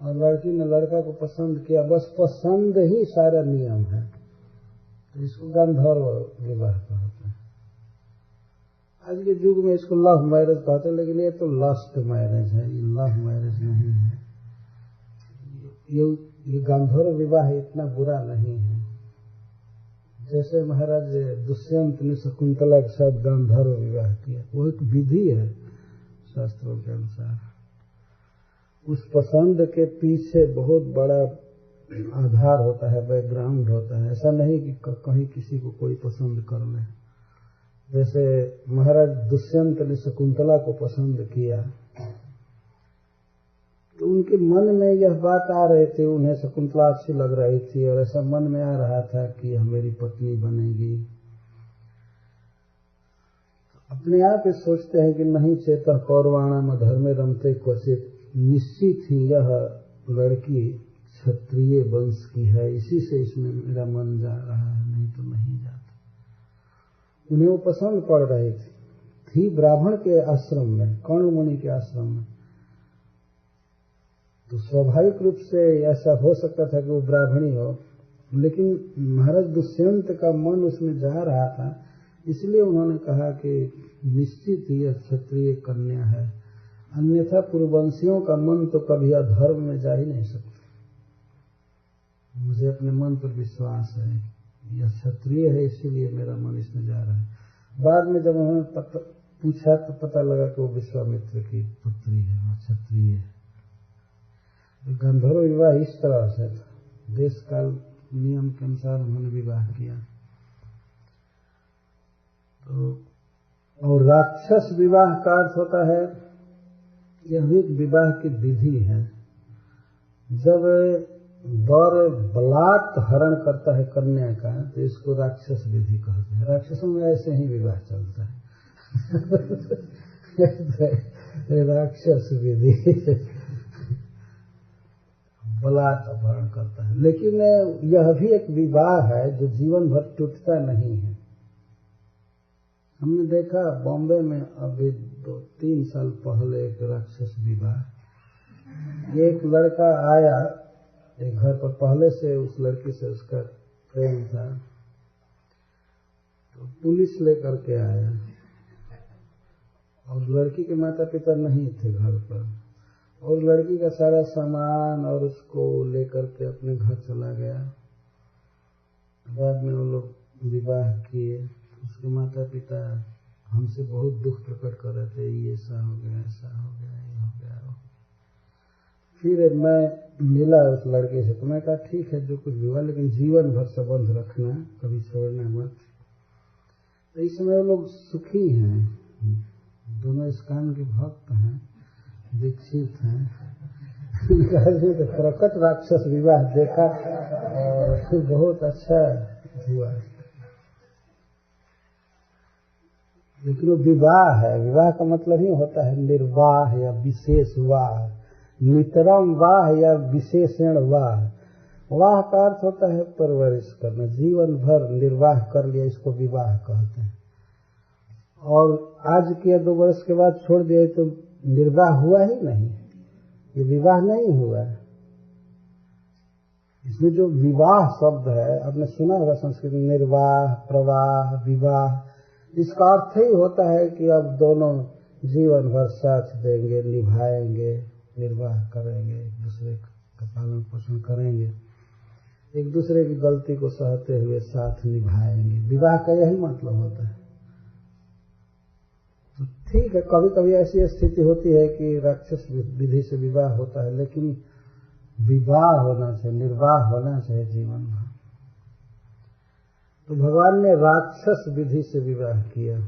Speaker 1: और लड़की ने लड़का को पसंद किया, बस पसंद ही सारा नियम है, तो इसको गंधर्व विवाह कहते हैं। आज के युग में इसको लव मैरिज कहते हैं, लेकिन ये तो लस्ट मैरिज है, ये लव मैरिज नहीं है। ये गंधर्व विवाह इतना बुरा नहीं है। जैसे महाराज दुष्यंत ने शकुंतला के साथ गंधर्व विवाह किया, वो एक विधि है शास्त्रों के अनुसार। उस पसंद के पीछे बहुत बड़ा आधार होता है, बैकग्राउंड होता है। ऐसा नहीं कि कहीं किसी को कोई पसंद कर ले। जैसे महाराज दुष्यंत ने शकुंतला को पसंद किया तो उनके मन में यह बात आ रही थी, उन्हें शकुंतला अच्छी लग रही थी और ऐसा मन में आ रहा था कि यह मेरी पत्नी बनेगी। अपने आप ही सोचते हैं कि नहीं चेतः पौर्वाणाम धर्मे रमते क्वचित, निश्चित ही यह लड़की क्षत्रिय वंश की है, इसी से इसमें मेरा मन जा रहा है, नहीं तो नहीं जाता। उन्हें वो पसंद पड़ रही थी ब्राह्मण के आश्रम में, कर्ण मुनि के आश्रम में, तो स्वाभाविक रूप से ऐसा हो सकता था कि वो ब्राह्मणी हो, लेकिन महाराज दुष्यंत का मन उसमें जा रहा था, इसलिए उन्होंने कहा कि निश्चित ही यह क्षत्रिय कन्या है, अन्यथा पूर्ववंशियों का मन तो कभी अधर्म में जा ही नहीं सकता। मुझे अपने मन पर विश्वास है, यह क्षत्रिय है, इसीलिए मेरा मन इसमें जा रहा है। बाद में जब उन्होंने पूछा तो पता लगा कि वो विश्वामित्र की पुत्री है, वो क्षत्रिय है। गंधर्व विवाह इस तरह से था, देश काल नियम के अनुसार उन्होंने विवाह किया। तो और राक्षस विवाह का अर्थ होता है, यह भी विवाह की विधि है, जब वर बलात् हरण करता है कन्या का तो इसको राक्षस विधि कहते हैं। राक्षसों में ऐसे ही विवाह चलता है राक्षस विधि बलात् अपहरण करता है। लेकिन यह भी एक विवाह है जो जीवन भर टूटता नहीं है। हमने देखा बॉम्बे में अभी 2-3 साल पहले एक राक्षस विवाह, एक लड़का आया एक घर पर, पहले से उस लड़की से उसका प्रेम था, तो पुलिस लेकर के आया और लड़की के माता पिता नहीं थे घर पर, और लड़की का सारा सामान और उसको लेकर के अपने घर चला गया। बाद में वो लोग विवाह किए, उसके माता पिता हमसे बहुत दुख प्रकट कर रहे थे, ये ऐसा हो गया, ऐसा हो गया, ये हो गया। फिर मैं मिला उस लड़के से, तो मैं कहा ठीक है जो कुछ भी हुआ, लेकिन जीवन भर संबंध रखना, कभी छोड़ना मत। तो इस समय वो लोग सुखी हैं, दोनों इस्कान के भक्त हैं, दीक्षित हैं। तो प्रकट राक्षस विवाह देखा और बहुत अच्छा हुआ। लेकिन वो विवाह है, विवाह का मतलब ही होता है निर्वाह या विशेष वाह, नितरम वाह या विशेषण वाह। वाह का अर्थ होता है परवरिश करना, जीवन भर निर्वाह कर लिया, इसको विवाह कहते हैं। और आज किया 2 वर्ष के बाद छोड़ दिया तो निर्वाह हुआ ही नहीं, ये विवाह नहीं हुआ। इसमें जो विवाह शब्द है, आपने सुना होगा संस्कृत में, निर्वाह, प्रवाह, विवाह, इसका अर्थ ही होता है कि अब दोनों जीवन भर साथ देंगे, निभाएंगे, निर्वाह करेंगे, एक दूसरे का पालन पोषण करेंगे, एक दूसरे की गलती को सहते हुए साथ निभाएंगे। विवाह का यही मतलब होता है। तो ठीक है, कभी कभी ऐसी स्थिति होती है कि राक्षस विधि से विवाह होता है, लेकिन विवाह होना चाहिए, निर्वाह होना चाहिए जीवन भर। तो भगवान ने राक्षस विधि से विवाह किया।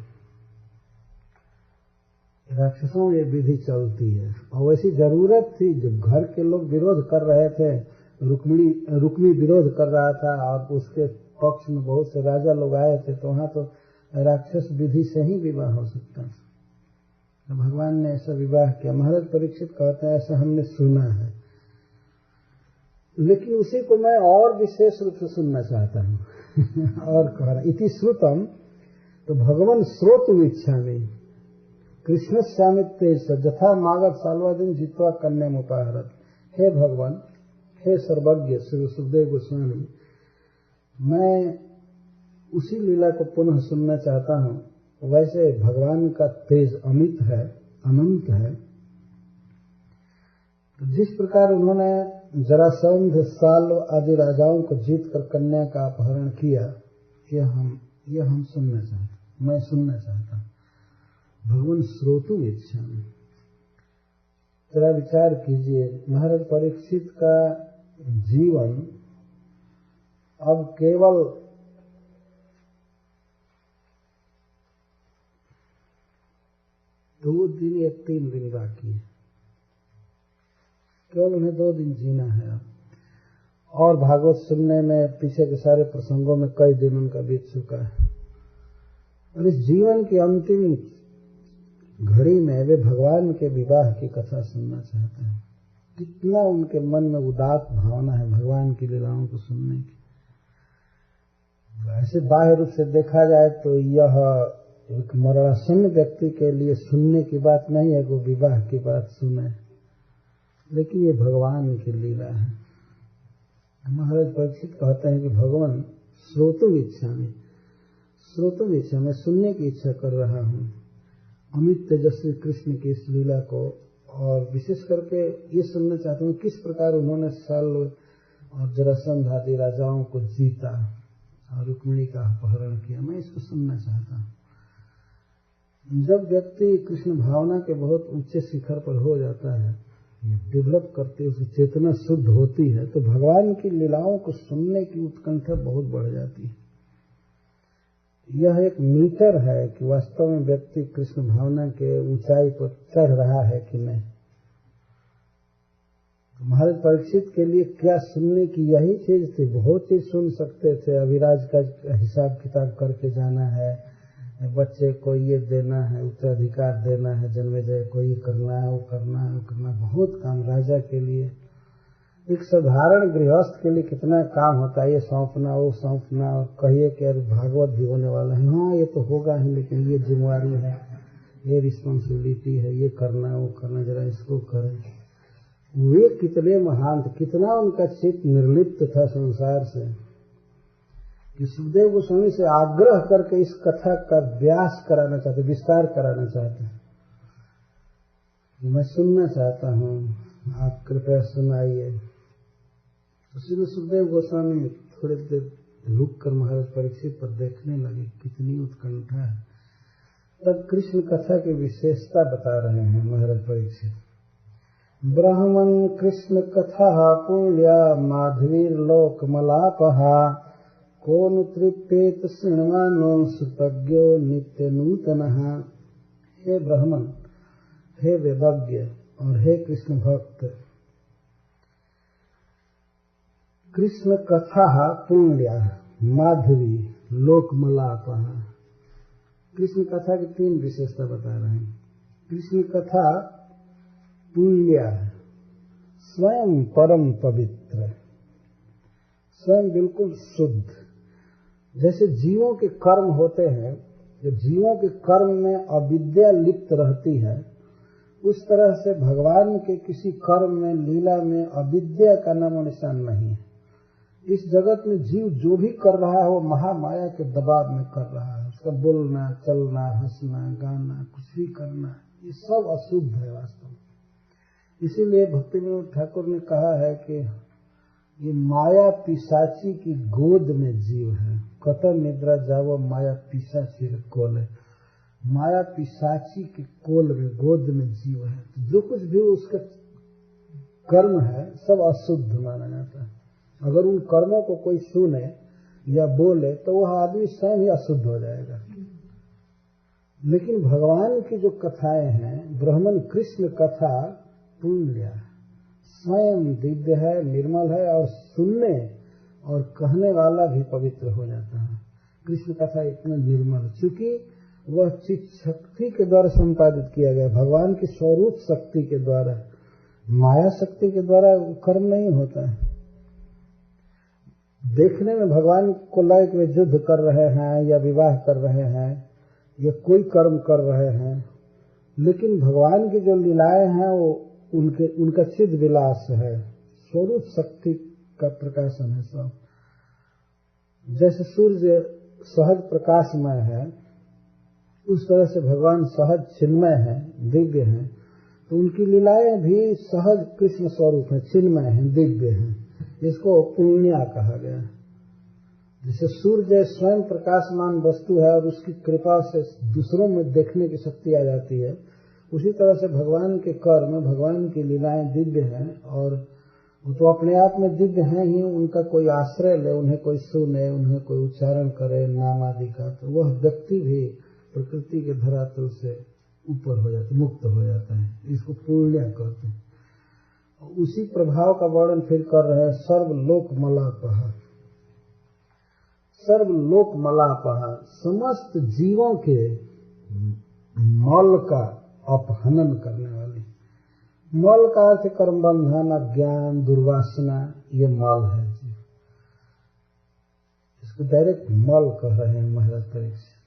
Speaker 1: राक्षसों में ये विधि चलती है, और वैसी जरूरत थी। जब घर के लोग विरोध कर रहे थे, रुक्मी विरोध कर रहा था और उसके पक्ष में बहुत से राजा लोग आए थे, तो वहां तो राक्षस विधि से ही विवाह हो सकता था। तो भगवान ने ऐसा विवाह किया। महाराज परीक्षित कहते हैं ऐसा हमने सुना है, लेकिन उसी को मैं और विशेष रूप से सुनना चाहता हूँ और कह रहा इति श्रुतम, तो भगवान श्रोतुम इच्छामि कृष्ण श्यामित्ते जथा मागत साल्वादिन जित्वा कन्या मुपाहरत। हे भगवान, हे सर्वज्ञ श्री सुखदेव गोस्वामी, मैं उसी लीला को पुनः सुनना चाहता हूँ। वैसे भगवान का तेज अमित है, अनंत है। तो जिस प्रकार उन्होंने जरासंध, साल्व आदि राजाओं को जीत कर कन्या का अपहरण किया, यह हम सुनना चाहते, मैं सुनना चाहता हूँ। भगवान श्रोतु इच्छा में जरा विचार कीजिए, महाराज परीक्षित का जीवन अब केवल दो दिन या 3 दिन बाकी है। केवल उन्हें 2 दिन जीना है। और भागवत सुनने में पीछे के सारे प्रसंगों में कई दिन उनका बीत चुका है, और इस जीवन की अंतिम घड़ी में वे भगवान के विवाह की कथा सुनना चाहते हैं। कितना उनके मन में उदात भावना है भगवान की लीलाओं को सुनने की। ऐसे बाह्य रूप से देखा जाए तो यह एक मरणासन्न व्यक्ति के लिए सुनने की बात नहीं है, वो विवाह की बात सुने, लेकिन ये भगवान की लीला है। महाराज परीक्षित कहते हैं कि भगवान श्रोतुम इच्छा में सुनने की इच्छा कर रहा हूँ अमित तेजस्वी कृष्ण की इस लीला को, और विशेष करके ये सुनना चाहता हूँ किस प्रकार उन्होंने शल्य और जरासंध आदि राजाओं को जीता और रुक्मिणी का अपहरण किया। मैं इसको सुनना चाहता हूँ। जब व्यक्ति कृष्ण भावना के बहुत ऊंचे शिखर पर हो जाता है, डेवलप करते उसकी चेतना शुद्ध होती है, तो भगवान की लीलाओं को सुनने की उत्कंठा बहुत बढ़ जाती है। यह एक मीटर है कि वास्तव में व्यक्ति कृष्ण भावना के ऊंचाई पर चढ़ रहा है कि नहीं। तो महाराज परीक्षित के लिए क्या सुनने की यही चीज थी। बहुत चीज सुन सकते थे, अभिराज का हिसाब किताब करके जाना है, बच्चे को ये देना है, उत्तराधिकार देना है, जन्मेजय को ये करना है, वो करना है, वो करना, बहुत काम राजा के लिए। एक साधारण गृहस्थ के लिए कितना काम होता है, ये सौंपना वो सौंपना, और कहिए कि अरे भागवत भी होने वाला है, हाँ ये तो होगा ही, लेकिन ये जिम्मेवारी है, ये रिस्पॉन्सिबिलिटी है, ये करना वो करना, जरा इसको करें। वे कितने महान थे, कितना उनका चित्त निर्लिप्त था संसार से कि सुखदेव गोस्वामी से आग्रह करके इस कथा का व्यास कराना चाहते, विस्तार कराना चाहते। मैं सुनना चाहता हूँ, आप कृपया सुनाइए। तो सुखदेव गोस्वामी थोड़ी देर रुक कर महाराज परीक्षित पर देखने लगे, कितनी उत्कंठा है। तब कृष्ण कथा की विशेषता बता रहे हैं महाराज परीक्षित। ब्राह्मण कृष्ण कथा पुण्या माधवीर्लोक मलापहा कौन तृप्येत शृण्वानो सुतज्ञो नित्य नूतनः। हे ब्राह्मण, हे वेदज्ञ और हे कृष्ण भक्त, कृष्ण कथा पुण्या माधवी लोकमलापः। कृष्ण कथा की 3 विशेषता बता रहे हैं। कृष्ण कथा पुण्या, स्वयं परम पवित्र, स्वयं बिल्कुल शुद्ध। जैसे जीवों के कर्म होते हैं, जब जीवों के कर्म में अविद्या लिप्त रहती है, उस तरह से भगवान के किसी कर्म में लीला में अविद्या का नामो निशान नहीं है। इस जगत में जीव जो भी कर रहा है वो महामाया के दबाव में कर रहा है। उसका बोलना, चलना, हंसना, गाना, कुछ भी करना, ये सब अशुद्ध है वास्तव में। इसीलिए भक्ति विनोद ठाकुर ने कहा है कि ये माया पिशाची की गोद में जीव है। कतर निद्रा जावो माया पिशाची कोल, माया पिशाची के कोल में, गोद में जीव है। तो जो कुछ भी उसका कर्म है सब अशुद्ध माना जाता है। अगर उन कर्मों को कोई सुने या बोले तो वह आदमी स्वयं ही अशुद्ध हो जाएगा। लेकिन भगवान की जो कथाएं हैं, ब्राह्मण कृष्ण कथा पुण्य, स्वयं दिव्य है, निर्मल है, और सुनने और कहने वाला भी पवित्र हो जाता है। कृष्ण कथा इतना निर्मल, चूंकि वह चित्त शक्ति के द्वारा संपादित किया गया, भगवान की स्वरूप शक्ति के द्वारा, माया शक्ति के द्वारा कर्म नहीं होता है। देखने में भगवान को लायक वे युद्ध कर रहे हैं या विवाह कर रहे हैं या कोई कर्म कर रहे हैं, लेकिन भगवान की जो लीलाएं हैं वो उनका चिद विलास है, स्वरूप शक्ति का प्रकाशन है सब। जैसे सूर्य सहज प्रकाशमय है, उस तरह से भगवान सहज चिन्मय है, दिव्य है। तो उनकी लीलाएं भी सहज कृष्ण स्वरूप है, चिन्मय है, दिव्य है। इसको पुण्या कहा गया। जैसे सूर्य स्वयं प्रकाशमान वस्तु है और उसकी कृपा से दूसरों में देखने की शक्ति आ जाती है, उसी तरह से भगवान के कर्म, भगवान की लीलाएं दिव्य हैं, और वो तो अपने आप में दिव्य हैं ही। उनका कोई आश्रय ले, उन्हें कोई सुने, उन्हें कोई उच्चारण करे नाम आदि का, तो वह व्यक्ति भी प्रकृति के धरातल से ऊपर हो जाता है, मुक्त हो जाता है। इसको पुण्य कहते हैं। उसी प्रभाव का वर्णन फिर कर रहे हैं। सर्वलोक मलापह, सर्वलोक मलापह, समस्त जीवों के मल का अपहनन करने वाली। मल का अर्थ कर्म बंधन, अज्ञान, दुर्वासना, ये मल है। इसको डायरेक्ट मल कह रहे हैं महाराज परीक्षित।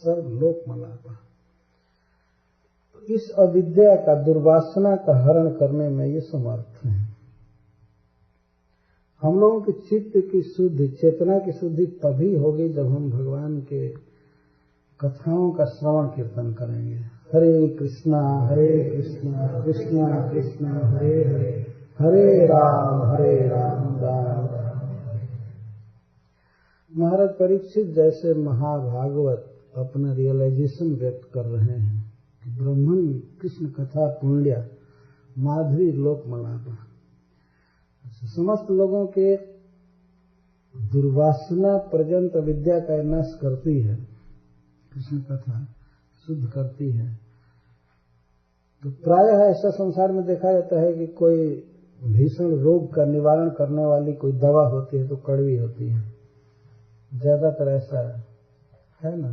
Speaker 1: सर्वलोक मलापह, तो इस अविद्या का, दुर्वासना का हरण करने में ये समर्थ है। हम लोगों की चित्त की शुद्धि, चेतना की शुद्धि तभी होगी जब हम भगवान के कथाओं का श्रवण कीर्तन करेंगे। हरे कृष्णा कृष्णा कृष्णा हरे हरे, हरे राम राम राम। महाराज परीक्षित जैसे महाभागवत अपना रियलाइजेशन व्यक्त कर रहे हैं कि ब्रह्मन कृष्ण कथा पुण्य माधुरी लोक मलापह, समस्त लोगों के दुर्वासना पर्यंत विद्या का नाश करती है। कृष्ण कथा शुद्ध करती है। तो प्रायः ऐसा संसार में देखा जाता है कि कोई भीषण रोग का निवारण करने वाली कोई दवा होती है तो कड़वी होती है, ज्यादातर ऐसा है ना।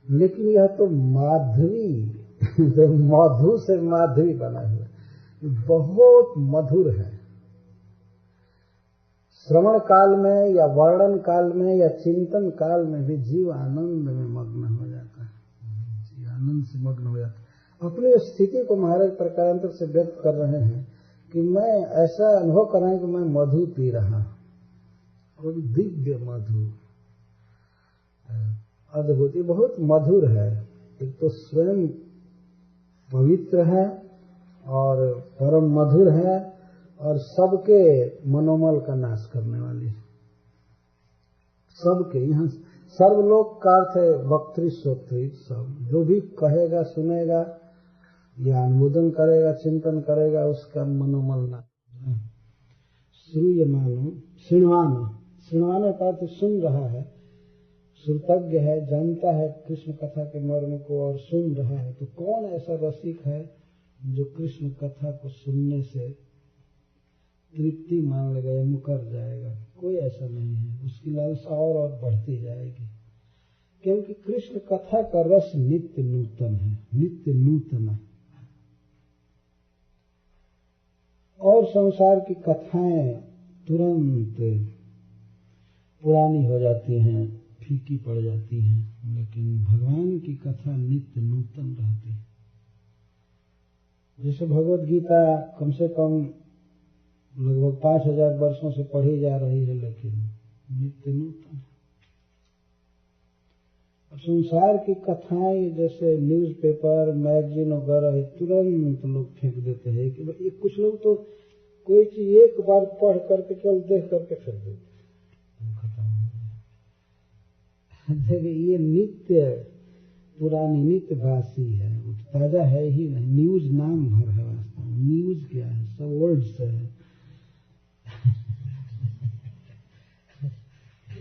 Speaker 1: लेकिन यह तो माधुरी, मधु से माधुरी बना हुआ, बहुत मधुर है। श्रवण काल में या वर्णन काल में या चिंतन काल में भी जीव आनंद में मग्न हो जाता है, जीव आनंद से मग्न हो जाता है। अपनी स्थिति को महाराज प्रकारांतर से व्यक्त कर रहे हैं कि मैं ऐसा अनुभव कर रहा हूं कि मैं मधु पी रहा, और दिव्य मधु, अद्भुत, बहुत मधुर है। एक तो स्वयं पवित्र है और परम मधुर है, और सबके मनोमल का नाश करने वाली, सबके। यहाँ सर्वलोक का अर्थ है वक्त्री श्रोत्री, सब जो भी कहेगा सुनेगा या अनुमोदन करेगा, चिंतन करेगा, उसका मनोमल नाश। श्रूयमानो, श्रृणवानो, श्रृणवानो का अर्थ सुन रहा है, श्रुतज्ञ है, जानता है कृष्ण कथा के मर्म को और सुन रहा है। तो कौन ऐसा रसिक है जो कृष्ण कथा को सुनने से तृप्ति मान लेगा या मुकर जाएगा? कोई ऐसा नहीं है। उसकी लालसा और बढ़ती जाएगी, क्योंकि कृष्ण कथा का रस नित्य नूतन है, नित्य नूतन। और संसार की कथाएं तुरंत पुरानी हो जाती हैं, फीकी पड़ जाती हैं, लेकिन भगवान की कथा नित्य नूतन रहती है। जैसे भगवत गीता कम से कम लगभग 5000 वर्षों से पढ़ी जा रही है, लेकिन नित्य नूतन है। संसार की कथाएं जैसे न्यूज़पेपर, मैगजीन वगैरह तुरंत लोग फेंक देते हैं कि कुछ लोग तो कोई चीज एक बार पढ़ करके केवल देख करके फेंक देते हैं, खत्म हो गया। ये नित्य पुरानी, नित्य बासी है, वो ताजा है ही नहीं। न्यूज नाम भर है, वास्तव में न्यूज क्या है, सब वर्ड्स है।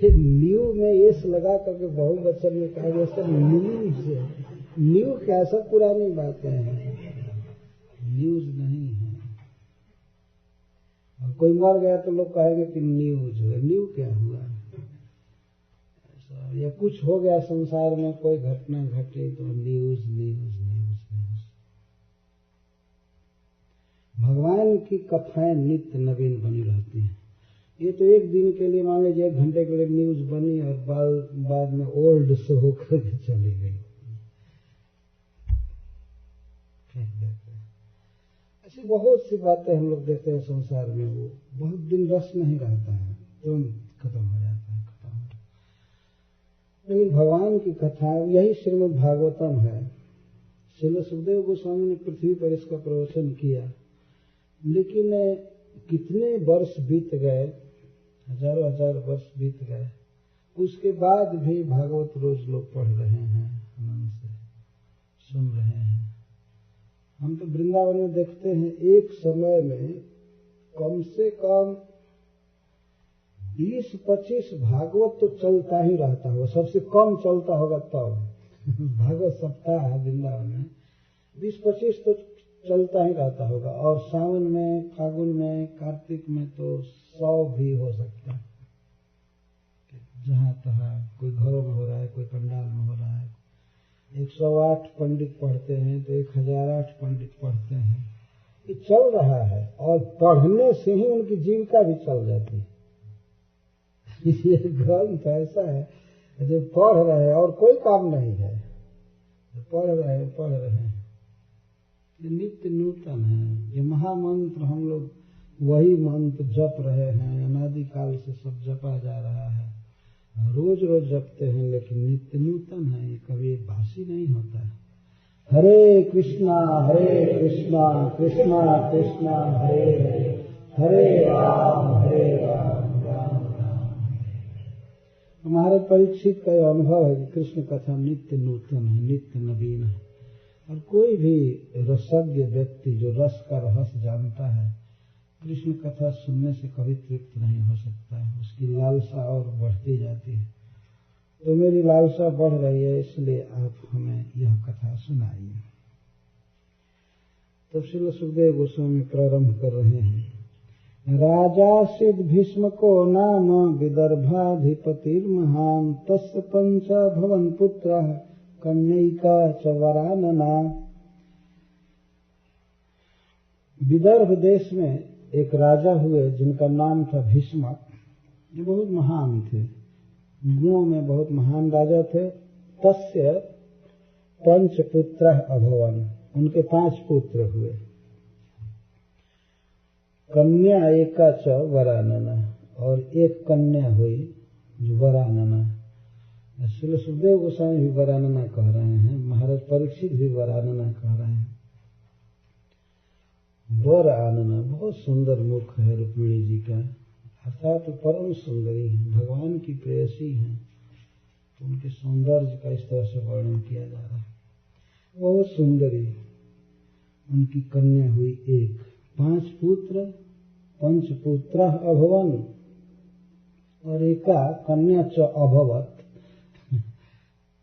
Speaker 1: न्यू में एस लगा करके बहुवचन में कहा गया सब न्यूज है। न्यू क्या, सब पुरानी बातें हैं, न्यूज नहीं है। और कोई मर गया तो लोग कहेंगे कि न्यूज है। न्यू क्या हुआ? या कुछ हो गया संसार में, कोई घटना घटी तो न्यूज न्यूज न्यूज न्यूज। भगवान की कथाएं नित्य नवीन बनी रहती हैं। ये तो एक दिन के लिए, मान लीजिए 1 घंटे के लिए न्यूज बनी और बाद में ओल्ड से होकर के चली गई। ऐसी बहुत सी बातें हम लोग देखते हैं संसार में, वो बहुत दिन रस नहीं रहता है, तुरंत खत्म हो जाता है, खत्म हो जाता है। लेकिन भगवान की कथा, यही श्रीमद् भागवतम है। श्रील सुखदेव गोस्वामी ने पृथ्वी पर इसका प्रवचन किया, लेकिन कितने वर्ष बीत गए, हजारों हजार वर्ष बीत गए, उसके बाद भी भागवत रोज लोग पढ़ रहे हैं, आनंद से सुन रहे हैं। हम तो वृंदावन में देखते हैं, एक समय में कम से कम 20-25 भागवत तो चलता ही रहता होगा, सबसे कम चलता होगा तब। भागवत सप्ताह है वृंदावन में, 20-25 तो चलता ही रहता होगा। और सावन में, फागुन में, कार्तिक में तो 100 भी हो सकता है। जहाँ तहाँ कोई घरों में हो रहा है, कोई पंडाल में हो रहा है। 108 पंडित पढ़ते हैं तो 1008 पंडित पढ़ते हैं। ये चल रहा है और पढ़ने से ही उनकी जीविका भी चल जाती है। ये ग्रंथ ऐसा है जो पढ़ रहे हैं और कोई काम नहीं है, पढ़ रहे हैं। ये नित्य नूतन है। ये महामंत्र हम लोग वही मंत्र जप रहे हैं, अनादिकाल से सब जपा जा रहा है, रोज रोज जपते हैं, लेकिन नित्य नूतन है, ये कभी बासी नहीं होता है। हरे कृष्णा कृष्णा कृष्णा हरे हरे, हरे राम राम राम। हमारे परीक्षित का यह अनुभव है कि कृष्ण कथा नित्य नूतन है, नित्य नवीन है। और कोई भी रसज्ञ व्यक्ति जो रस का रहस्य जानता है, कृष्ण कथा सुनने से कभी तृप्त नहीं हो सकता है, उसकी लालसा और बढ़ती जाती है। तो मेरी लालसा बढ़ रही है, इसलिए आप हमें यह कथा सुनाइए। तब श्रील सुखदेव गोस्वामी प्रारंभ कर रहे हैं। राजा सिद्ध भीष्म को नाम विदर्भाधिपतिर्महान, तस्य 5 भवन पुत्र कन्यैका च वरानना। विदर्भ देश में एक राजा हुए जिनका नाम था भीष्म। जो बहुत महान थे, गुणों में बहुत महान राजा थे। तस्य 5 पुत्र अभवन, उनके 5 पुत्र हुए। कन्या एका च वरानना, और एक कन्या हुई जो वरानना। श्री सुखदेव गोस्वामी भी वरानना कह रहे हैं, महाराज परीक्षित भी वरानना कह रहे हैं। वर आनना, बहुत सुंदर मुख है रुक्मिणी जी का, अर्थात तो परम सुंदरी है, भगवान की प्रेयसी हैं। तो उनके सौंदर्य का इस तरह से वर्णन किया जा रहा है, बहुत सुंदरी। उनकी कन्या हुई एक। 5 पुत्र, 5 पुत्र अभवन, और एका कन्या च अभवत।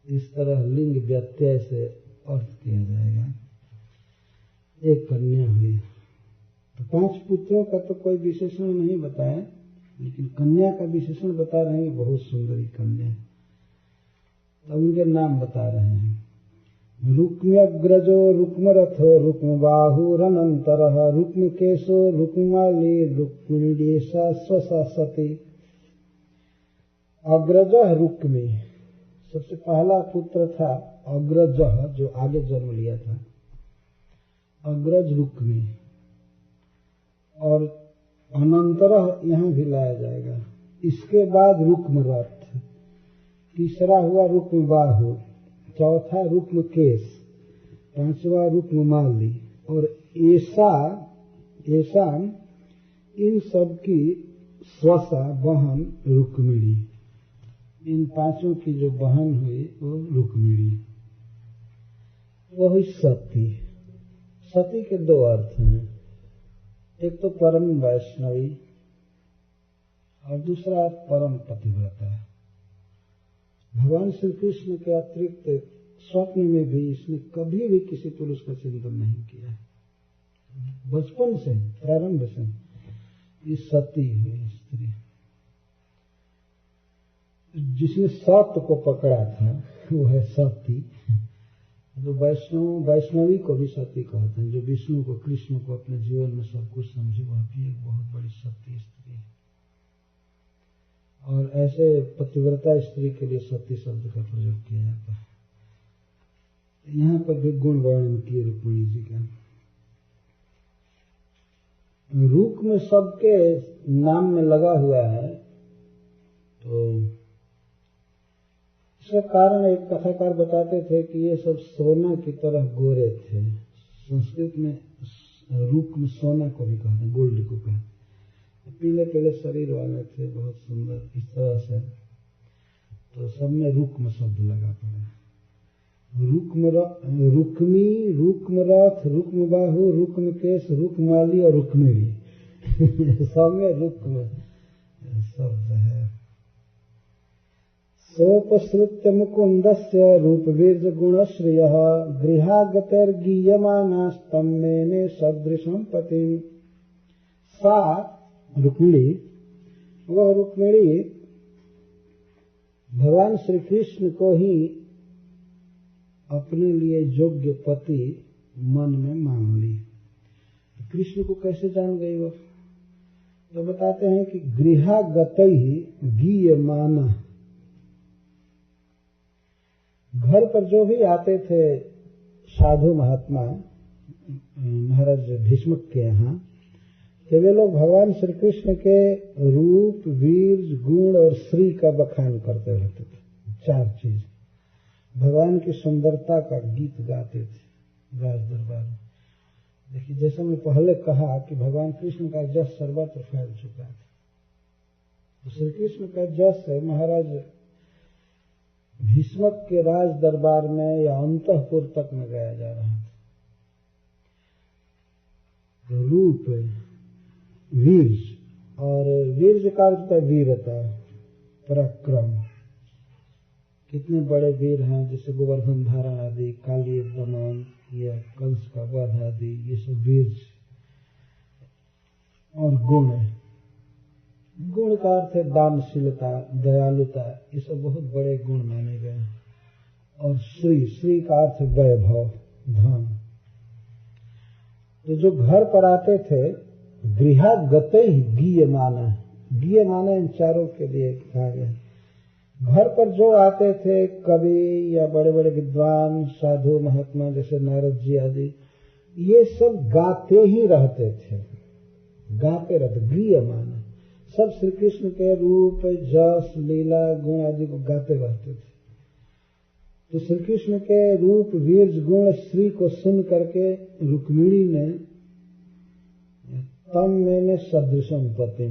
Speaker 1: इस तरह लिंग व्यत्यय से अर्थ किया जाएगा। एक कन्या हुई। तो 5 पुत्रों का तो कोई विशेषण नहीं बताया, लेकिन कन्या का विशेषण बता रहे हैं, बहुत सुंदरी कन्या। तो उनके नाम बता रहे हैं। रुक्म्यग्रजो रुक्मरथो रुक्मबाहुरनन्तरः रुक्मकेशो रुक्माली रुक्मिणीसा स्वसा सती। अग्रजः रुक्मी, सबसे पहला पुत्र था अग्रजः, जो आगे जन्म लिया था। अग्रज रुक्मी, और अनंतरः यहाँ भी लाया जाएगा। इसके बाद रुक्मरथ, तीसरा हुआ रुक्मबाहु, चौथा रुक्मकेश, 5वां रुक्ममाली, और ऐसा इन सब की स्वसा बहन रुक्मिणी। इन 5 की जो बहन हुई वो रुक्मिणी। वो हुई सती। सती के 2 अर्थ हैं, एक तो परम वैष्णवी और दूसरा परम पतिव्रता। भगवान श्री कृष्ण के अतिरिक्त स्वप्न में भी इसने कभी भी किसी पुरुष का चिंतन नहीं किया है। बचपन से, प्रारंभ से ये सती हुई स्त्री। जिसने सत्य को पकड़ा था वो है सती। जो वैष्णवी को भी सती कहते हैं, जो विष्णु को, कृष्ण को अपने जीवन में सब कुछ समझे, वह भी एक बहुत बड़ी सती स्त्री है। और ऐसे पतिव्रता स्त्री के लिए सती शब्द का प्रयोग किया जाता है। यहाँ पर भी गुण वर्णन किए रुक्मिणी जी का। रूप में सबके नाम में लगा हुआ है, तो इसका कारण एक कथाकार बताते थे कि ये सब सोना की तरह गोरे थे। संस्कृत में रूप में सोना को भी कहते हैं, गोल्ड को कहते हैं। पीले पीले शरीर वाले थे, बहुत सुंदर, इस तरह से। तो सब में रुक्म शब्द लगा पड़ा। रुक्मी, रुक्मरथ, रुक्मबाहु, रुक्मकेश, रुक्माली और रुक्मिणी सब में रुक्म शब्द है। सोपसृत्य मुकुंदस्य रूपवीर्य गुणश्रियः गृहागतैर्गीयमानास्तं मेने सदृशं पतिम्। सा रुक्मिणी, वह रुक्मिणी भगवान श्री कृष्ण को ही अपने लिए योग्य पति मन में मांग ली। कृष्ण को कैसे जान गई वह? तो बताते हैं कि गृहागतैः गीयमाना, घर पर जो भी आते थे साधु महात्मा महाराज भीष्मक के यहाँ, कि वे लोग भगवान श्री कृष्ण के रूप, वीर, गुण और श्री का बखान करते रहते थे। 4 चीज भगवान की सुंदरता का गीत गाते थे राज दरबार में। देखिए, जैसा मैं पहले कहा कि भगवान कृष्ण का जस सर्वत्र फैल चुका था, तो श्री कृष्ण का जस है महाराज भीष्मक के राज दरबार में या अंतःपुर तक में गाया जा रहा था। तो रूप, वीर, और वीर का अर्थ है वीरता, पराक्रम। कितने बड़े वीर हैं, जैसे गोवर्धन धारण आदि, काली दमन या कंस का वध आदि, ये सब वीर। और गुण, गुण का अर्थ है दानशीलता, दयालुता, ये सब बहुत बड़े गुण माने गए। और श्री, श्री का अर्थ है वैभव, धन। तो जो घर पर आते थे गृहागतैः गीयमाना, गीयमाना इन चारों के लिए कहा गया। घर पर जो आते थे कवि या बड़े बड़े विद्वान साधु महात्मा जैसे नारद जी आदि, ये सब गाते ही रहते थे, गाते रहते, गीयमाना, सब श्री कृष्ण के रूप, जस, लीला, गुण आदि को गाते रहते थे। तो श्री कृष्ण के रूप, वीर, गुण, श्री को सुन करके रुक्मिणी ने तम मैंने सदृशम पति,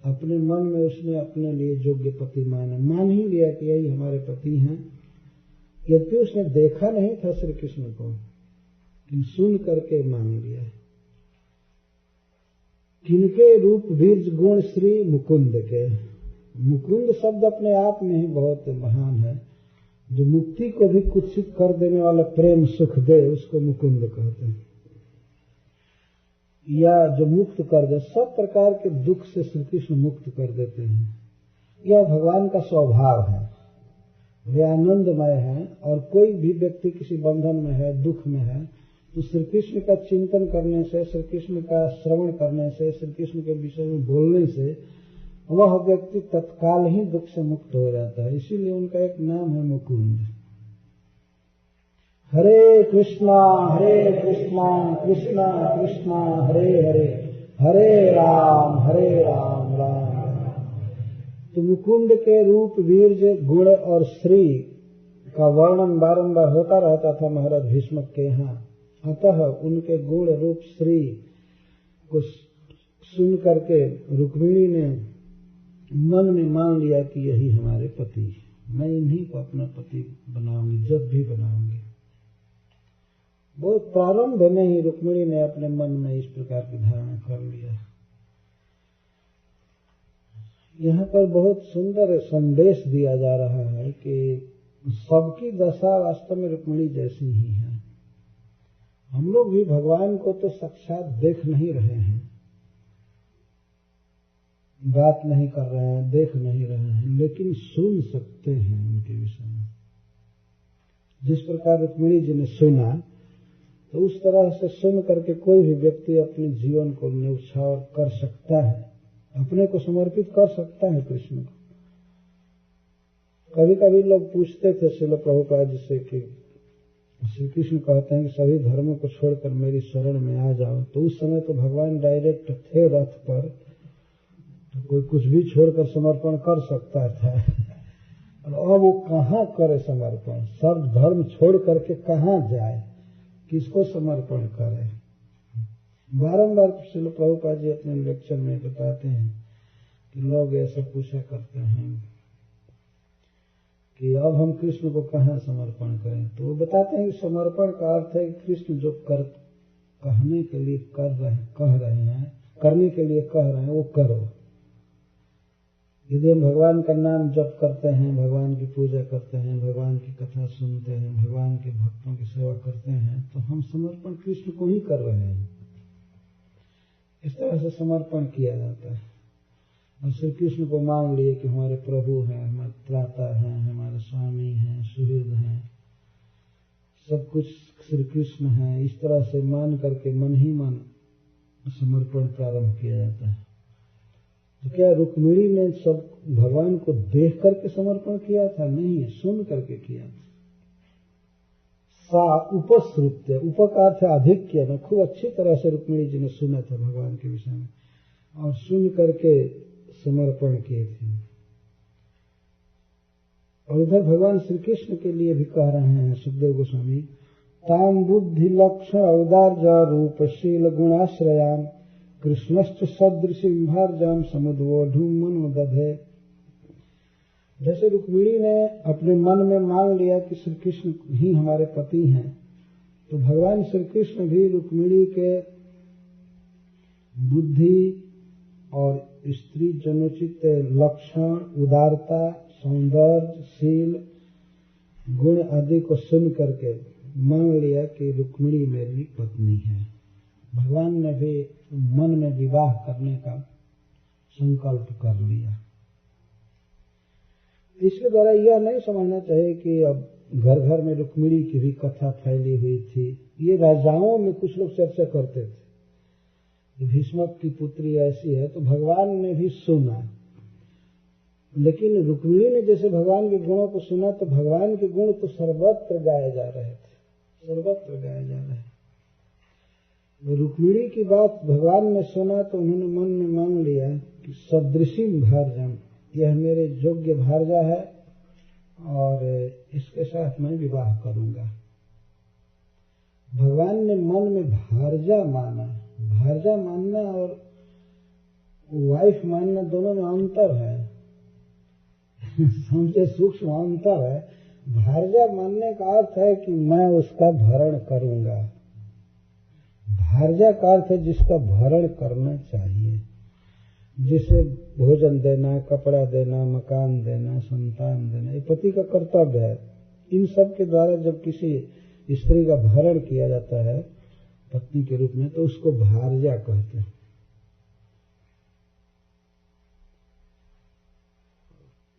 Speaker 1: अपने मन में उसने अपने लिए योग्य पति माना, मान ही लिया कि यही हमारे पति हैं। यद्यपि उसने देखा नहीं था श्री कृष्ण को, लेकिन सुन करके मान लिया। किनके रूप, वीर, गुण, श्री, मुकुंद के। मुकुंद शब्द अपने आप में ही बहुत महान है। जो मुक्ति को भी कुत्सित कर देने वाला प्रेम सुख दे, उसको मुकुंद कहते हैं। या जो मुक्त कर दे, सब प्रकार के दुख से श्री कृष्ण मुक्त कर देते हैं। यह भगवान का स्वभाव है, वे आनंदमय है। और कोई भी व्यक्ति किसी बंधन में है, दुख में है, तो श्री कृष्ण का चिंतन करने से, श्री कृष्ण का श्रवण करने से, श्री कृष्ण के विषय में बोलने से वह व्यक्ति तत्काल ही दुख से मुक्त हो जाता है। इसीलिए उनका एक नाम है मुकुंद। हरे कृष्णा कृष्णा कृष्णा हरे हरे, हरे राम राम राम। तो मुकुंद के रूप, वीर्य, गुण और श्री का वर्णन बारंबार होता रहता था महाराज भीष्मक के यहाँ। अतः उनके गुण, रूप, श्री को सुन करके रुक्मिणी ने मन में मान लिया कि यही हमारे पति है, मैं इन्हीं को अपना पति बनाऊंगी, जब भी बनाऊंगी। बहुत प्रारंभ में ही रुक्मिणी ने अपने मन में इस प्रकार की धारणा कर लिया। यहाँ पर बहुत सुंदर संदेश दिया जा रहा है कि सबकी दशा वास्तव में रुक्मिणी जैसी ही है। हम लोग भी भगवान को तो साक्षात देख नहीं रहे हैं, बात नहीं कर रहे हैं, देख नहीं रहे हैं, लेकिन सुन सकते हैं उनके विषय में। जिस प्रकार रुक्मिणी जी ने सुना, तो उस तरह से सुन करके कोई भी व्यक्ति अपने जीवन को न्यौछावर कर सकता है, अपने को समर्पित कर सकता है कृष्ण को। कभी कभी लोग पूछते थे श्रील प्रभुपाद जी से कि श्री कृष्ण कहते हैं कि सभी धर्मों को छोड़कर मेरी शरण में आ जाओ। तो उस समय तो भगवान डायरेक्ट थे रथ पर, तो कोई कुछ भी छोड़कर समर्पण कर सकता था। और अब वो कहाँ करे समर्पण, सब धर्म छोड़ करके कहाँ जाए, किसको समर्पण करे। बारंबार श्रील प्रभुपाद जी अपने लेक्चर में बताते हैं कि लोग ऐसा पूछा करते हैं कि अब हम कृष्ण को कहाँ समर्पण करें। तो वो बताते हैं कि समर्पण का अर्थ है कि कृष्ण जो कहने के लिए कह रहे हैं, करने के लिए कह रहे हैं, वो करो। यदि हम भगवान का नाम जप करते हैं, भगवान की पूजा करते हैं, भगवान की कथा सुनते हैं, भगवान के भक्तों की सेवा करते हैं, तो हम समर्पण कृष्ण को ही कर रहे हैं। इस तरह से समर्पण किया जाता है। और श्री कृष्ण को मान लिए कि हमारे प्रभु हैं, हमारे त्राता हैं, हमारे स्वामी हैं, सुहृद हैं, सब कुछ श्री कृष्ण है। इस तरह से मान करके मन ही मन समर्पण प्रारंभ किया जाता है। तो क्या रुक्मिणी ने सब भगवान को देख करके समर्पण किया था? नहीं, सुन करके किया था। सा उपश्रुत्य, उपकार से अधिक किया ना, खूब अच्छी तरह से रुक्मिणी जी ने सुना था भगवान के विषय में और सुन करके समर्पण किए थे। और उधर भगवान श्री कृष्ण के लिए भी कह रहे हैं सुखदेव गोस्वामी, ताम बुद्धि लक्षण औदार्य रूपशील गुणाश्रयाम कृष्णश्च सदृशीं भार्यां समुद्वोढुं मनोदधे। जैसे रुक्मिणी ने अपने मन में मान लिया कि श्री कृष्ण ही हमारे पति हैं, तो भगवान श्री कृष्ण भी रुक्मिणी के बुद्धि और स्त्री जनोचित लक्षण, उदारता, सौंदर्य, शील, गुण आदि को सुन करके मान लिया कि रुक्मिणी मेरी पत्नी है। भगवान ने भी मन में विवाह करने का संकल्प कर लिया। इसके द्वारा यह नहीं समझना चाहिए कि अब घर घर में रुक्मिणी की भी कथा फैली हुई थी। ये राजाओं में कुछ लोग चर्चा करते थे, भीष्मक की पुत्री ऐसी है, तो भगवान ने भी सुना। लेकिन रुक्मिणी ने जैसे भगवान के गुणों को सुना, तो भगवान के गुण तो सर्वत्र गाए जा रहे थे, सर्वत्र गाए जा रहे। रुक्मिणी की बात भगवान ने सुना तो उन्होंने मन में मान लिया कि सदृशीं भार्यां, यह मेरे योग्य भार्या है और इसके साथ मैं विवाह करूंगा। भगवान ने मन में भार्या माना। भार्या मानना और वाइफ मानना दोनों में अंतर है, समझे, सूक्ष्म अंतर है। भार्या मानने का अर्थ है कि मैं उसका भरण करूंगा। भार्या का अर्थ है जिसका भरण करना चाहिए, जिसे भोजन देना, कपड़ा देना, मकान देना, संतान देना, ये पति का कर्तव्य है। इन सब के द्वारा जब किसी स्त्री का भरण किया जाता है पत्नी के रूप में, तो उसको भार्या कहते हैं।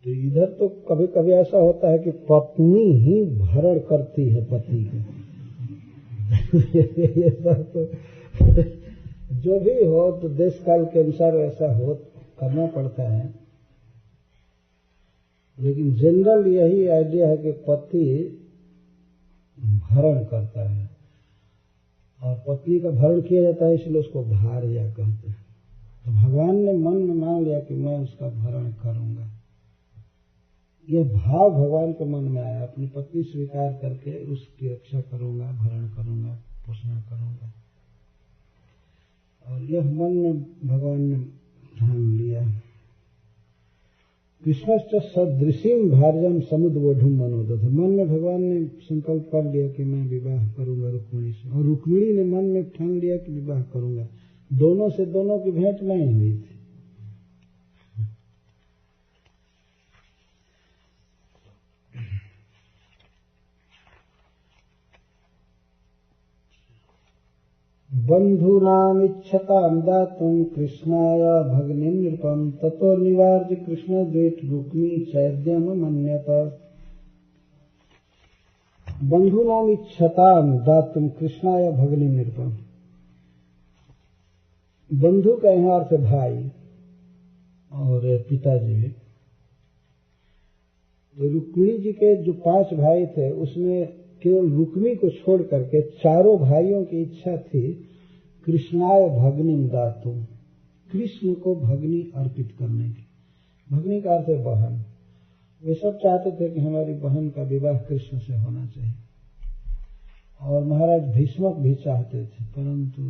Speaker 1: तो इधर तो कभी कभी ऐसा होता है कि पत्नी ही भरण करती है पति के। ये सब तो जो भी हो, तो देश काल के अनुसार ऐसा हो करना पड़ता है। लेकिन जनरल यही आइडिया है कि पति भरण करता है और पत्नी का भरण किया जाता है, इसलिए उसको भार्या कहते हैं। तो भगवान ने मन में मान लिया कि मैं उसका भरण करूंगा। ये भाव भगवान के मन में आया, अपनी पत्नी स्वीकार करके उसकी रक्षा करूंगा, भरण करूंगा, पोषण करूंगा। और यह मन में भगवान ने ठान लिया। कृष्णश्च सदृशीं भार्यां समुद्वोढुं मनोदधे। मन में भगवान ने संकल्प कर लिया कि मैं विवाह करूंगा रुक्मिणी से, और रुक्मिणी ने मन में ठान लिया कि विवाह करूंगा। दोनों से दोनों की भेंट नहीं हुई थी। बंधूनामिच्छतां दातुं कृष्णाय भगिनीं नृपं ततो निवार्य कृष्ण द्वेष रुक्मी चैद्यम मन्यत। बंधूनामिच्छतां दातुं कृष्णाय भगिनीं नृपं। बंधु का यहाँ अर्थ भाई और पिताजी। तो रुक्मिणी जी के जो 5 भाई थे, उसमें केवल रुक्मी को छोड़ करके चारों भाइयों की इच्छा थी कृष्णाय भगिनीं दातुं, कृष्ण को भगिनी अर्पित करने की। भगिनी का अर्थ है बहन। वे सब चाहते थे कि हमारी बहन का विवाह कृष्ण से होना चाहिए, और महाराज भीष्मक भी चाहते थे, परंतु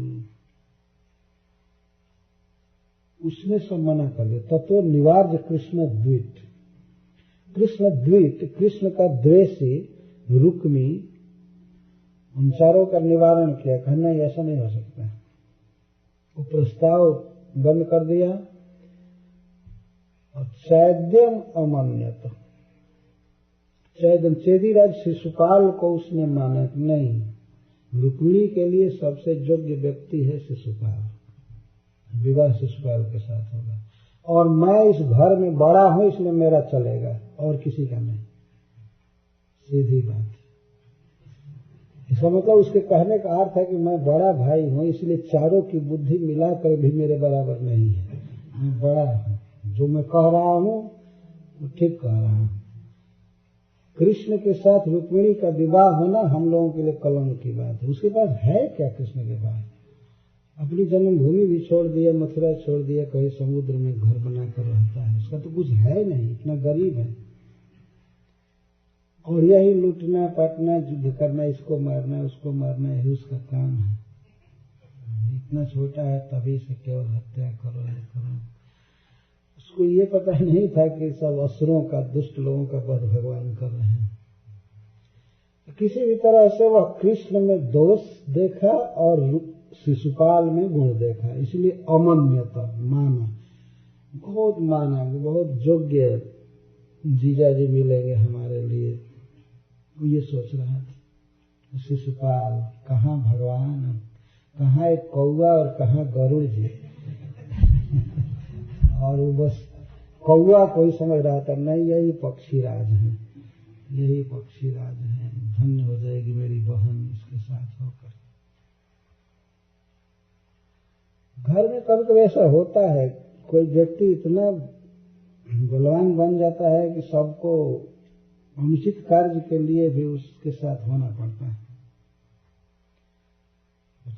Speaker 1: उसने सब मना कर दिया। ततो निवार्य कृष्ण द्वित। कृष्ण द्वित, कृष्ण का द्वेषी रुक्मी, उन चारों का निवारण किया। कहना ऐसा नहीं हो सकता। वो प्रस्ताव बंद कर दिया और चैद्यम अमन्यत, चैदन चेदीराज शिशुपाल को उसने माना कि नहीं, रुक्मिणी के लिए सबसे योग्य व्यक्ति है शिशुपाल, विवाह शिशुपाल के साथ होगा, और मैं इस घर में बड़ा हूं इसलिए मेरा चलेगा और किसी का नहीं। सीधी बात। इसका मतलब उसके कहने का अर्थ है कि मैं बड़ा भाई हूं इसलिए चारों की बुद्धि मिलाकर भी मेरे बराबर नहीं है, मैं बड़ा हूं, जो मैं कह रहा हूं वो ठीक कह रहा हूं। कृष्ण के साथ रुक्मिणी का विवाह होना हम लोगों के लिए कलंक की बात है। उसके पास है क्या कृष्ण के पास? अपनी जन्मभूमि भी छोड़ दिया, मथुरा छोड़ दिया, कहीं समुद्र में घर बनाकर रहता है, उसका तो कुछ है नहीं, इतना गरीब है। और यही लूटना पाटना, युद्ध करना, इसको मारना उसको मारना, यही उसका काम है। इतना छोटा है तभी से केवल हत्या करो ये करो। उसको ये पता नहीं था कि सब असुरों का, दुष्ट लोगों का वध भगवान कर रहे हैं। किसी भी तरह से वह कृष्ण में दोष देखा और शिशुपाल में गुण देखा, इसलिए अमन्यता माना, बहुत माना, बहुत योग्य जीजा जी मिलेंगे हमारे लिए, वो ये सोच रहा था। शिशुपाल कहाँ भगवान, कहाँ एक कौवा और कहाँ गरुड़ जी और वो बस कौवा कोई समझ रहा था, नहीं यही पक्षीराज है, यही पक्षीराज है, धन्य हो जाएगी मेरी बहन इसके साथ होकर। घर में कभी कभी ऐसा होता है, कोई व्यक्ति इतना बलवान बन जाता है कि सबको अनुचित कार्य के लिए भी उसके साथ होना पड़ता है।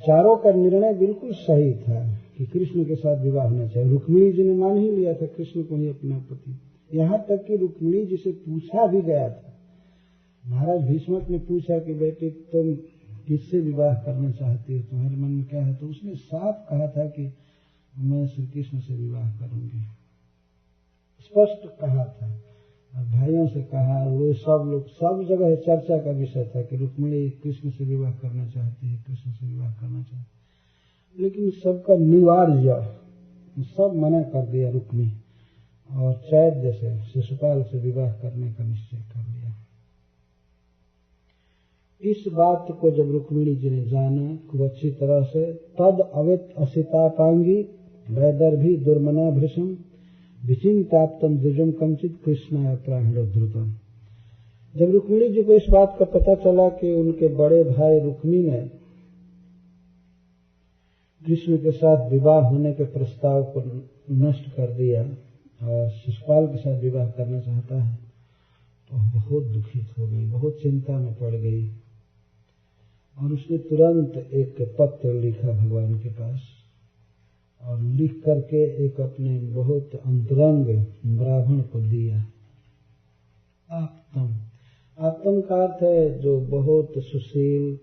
Speaker 1: चारों का निर्णय बिल्कुल सही था कि कृष्ण के साथ विवाह होना चाहिए। रुक्मिणी जी ने मान ही लिया था कृष्ण को ही अपना पति, यहाँ तक कि रुक्मिणी जी से पूछा भी गया था। महाराज भीष्मक ने पूछा कि बेटी तुम किससे विवाह करना चाहती हो, तुम्हारे मन में क्या है? तो उसने साफ कहा था कि मैं श्री कृष्ण से विवाह करूंगी, स्पष्ट कहा था। और भाइयों से कहा, वो सब लोग सब जगह चर्चा का विषय था कि रुक्मिणी कृष्ण से विवाह करना चाहती है, कृष्ण से विवाह करना चाहती है, लेकिन सबका निवार्य, सब मना कर दिया रुक्मिणी, और चैद्य से शिशुपाल से विवाह करने का निश्चय कर लिया। इस बात को जब रुक्मिणी जी ने जाना खूब अच्छी तरह से, तद अवेत असितापांगी वैदर्भी दुर्मना भृशम विचिंताप्तम द्विजम कंचित कृष्णाय प्राणोद्धृतम। जब रुक्मिणी जी को इस बात का पता चला कि उनके बड़े भाई रुक्मी ने कृष्ण के साथ विवाह होने के प्रस्ताव को नष्ट कर दिया और शिशुपाल के साथ विवाह करना चाहता है, तो बहुत दुखित हो गई, बहुत चिंता में पड़ गई। और उसने तुरंत एक पत्र लिखा भगवान के पास, और लिख करके एक अपने बहुत अंतरंग ब्राह्मण को दिया। आप्तम, आप्तम का अर्थ है जो बहुत सुशील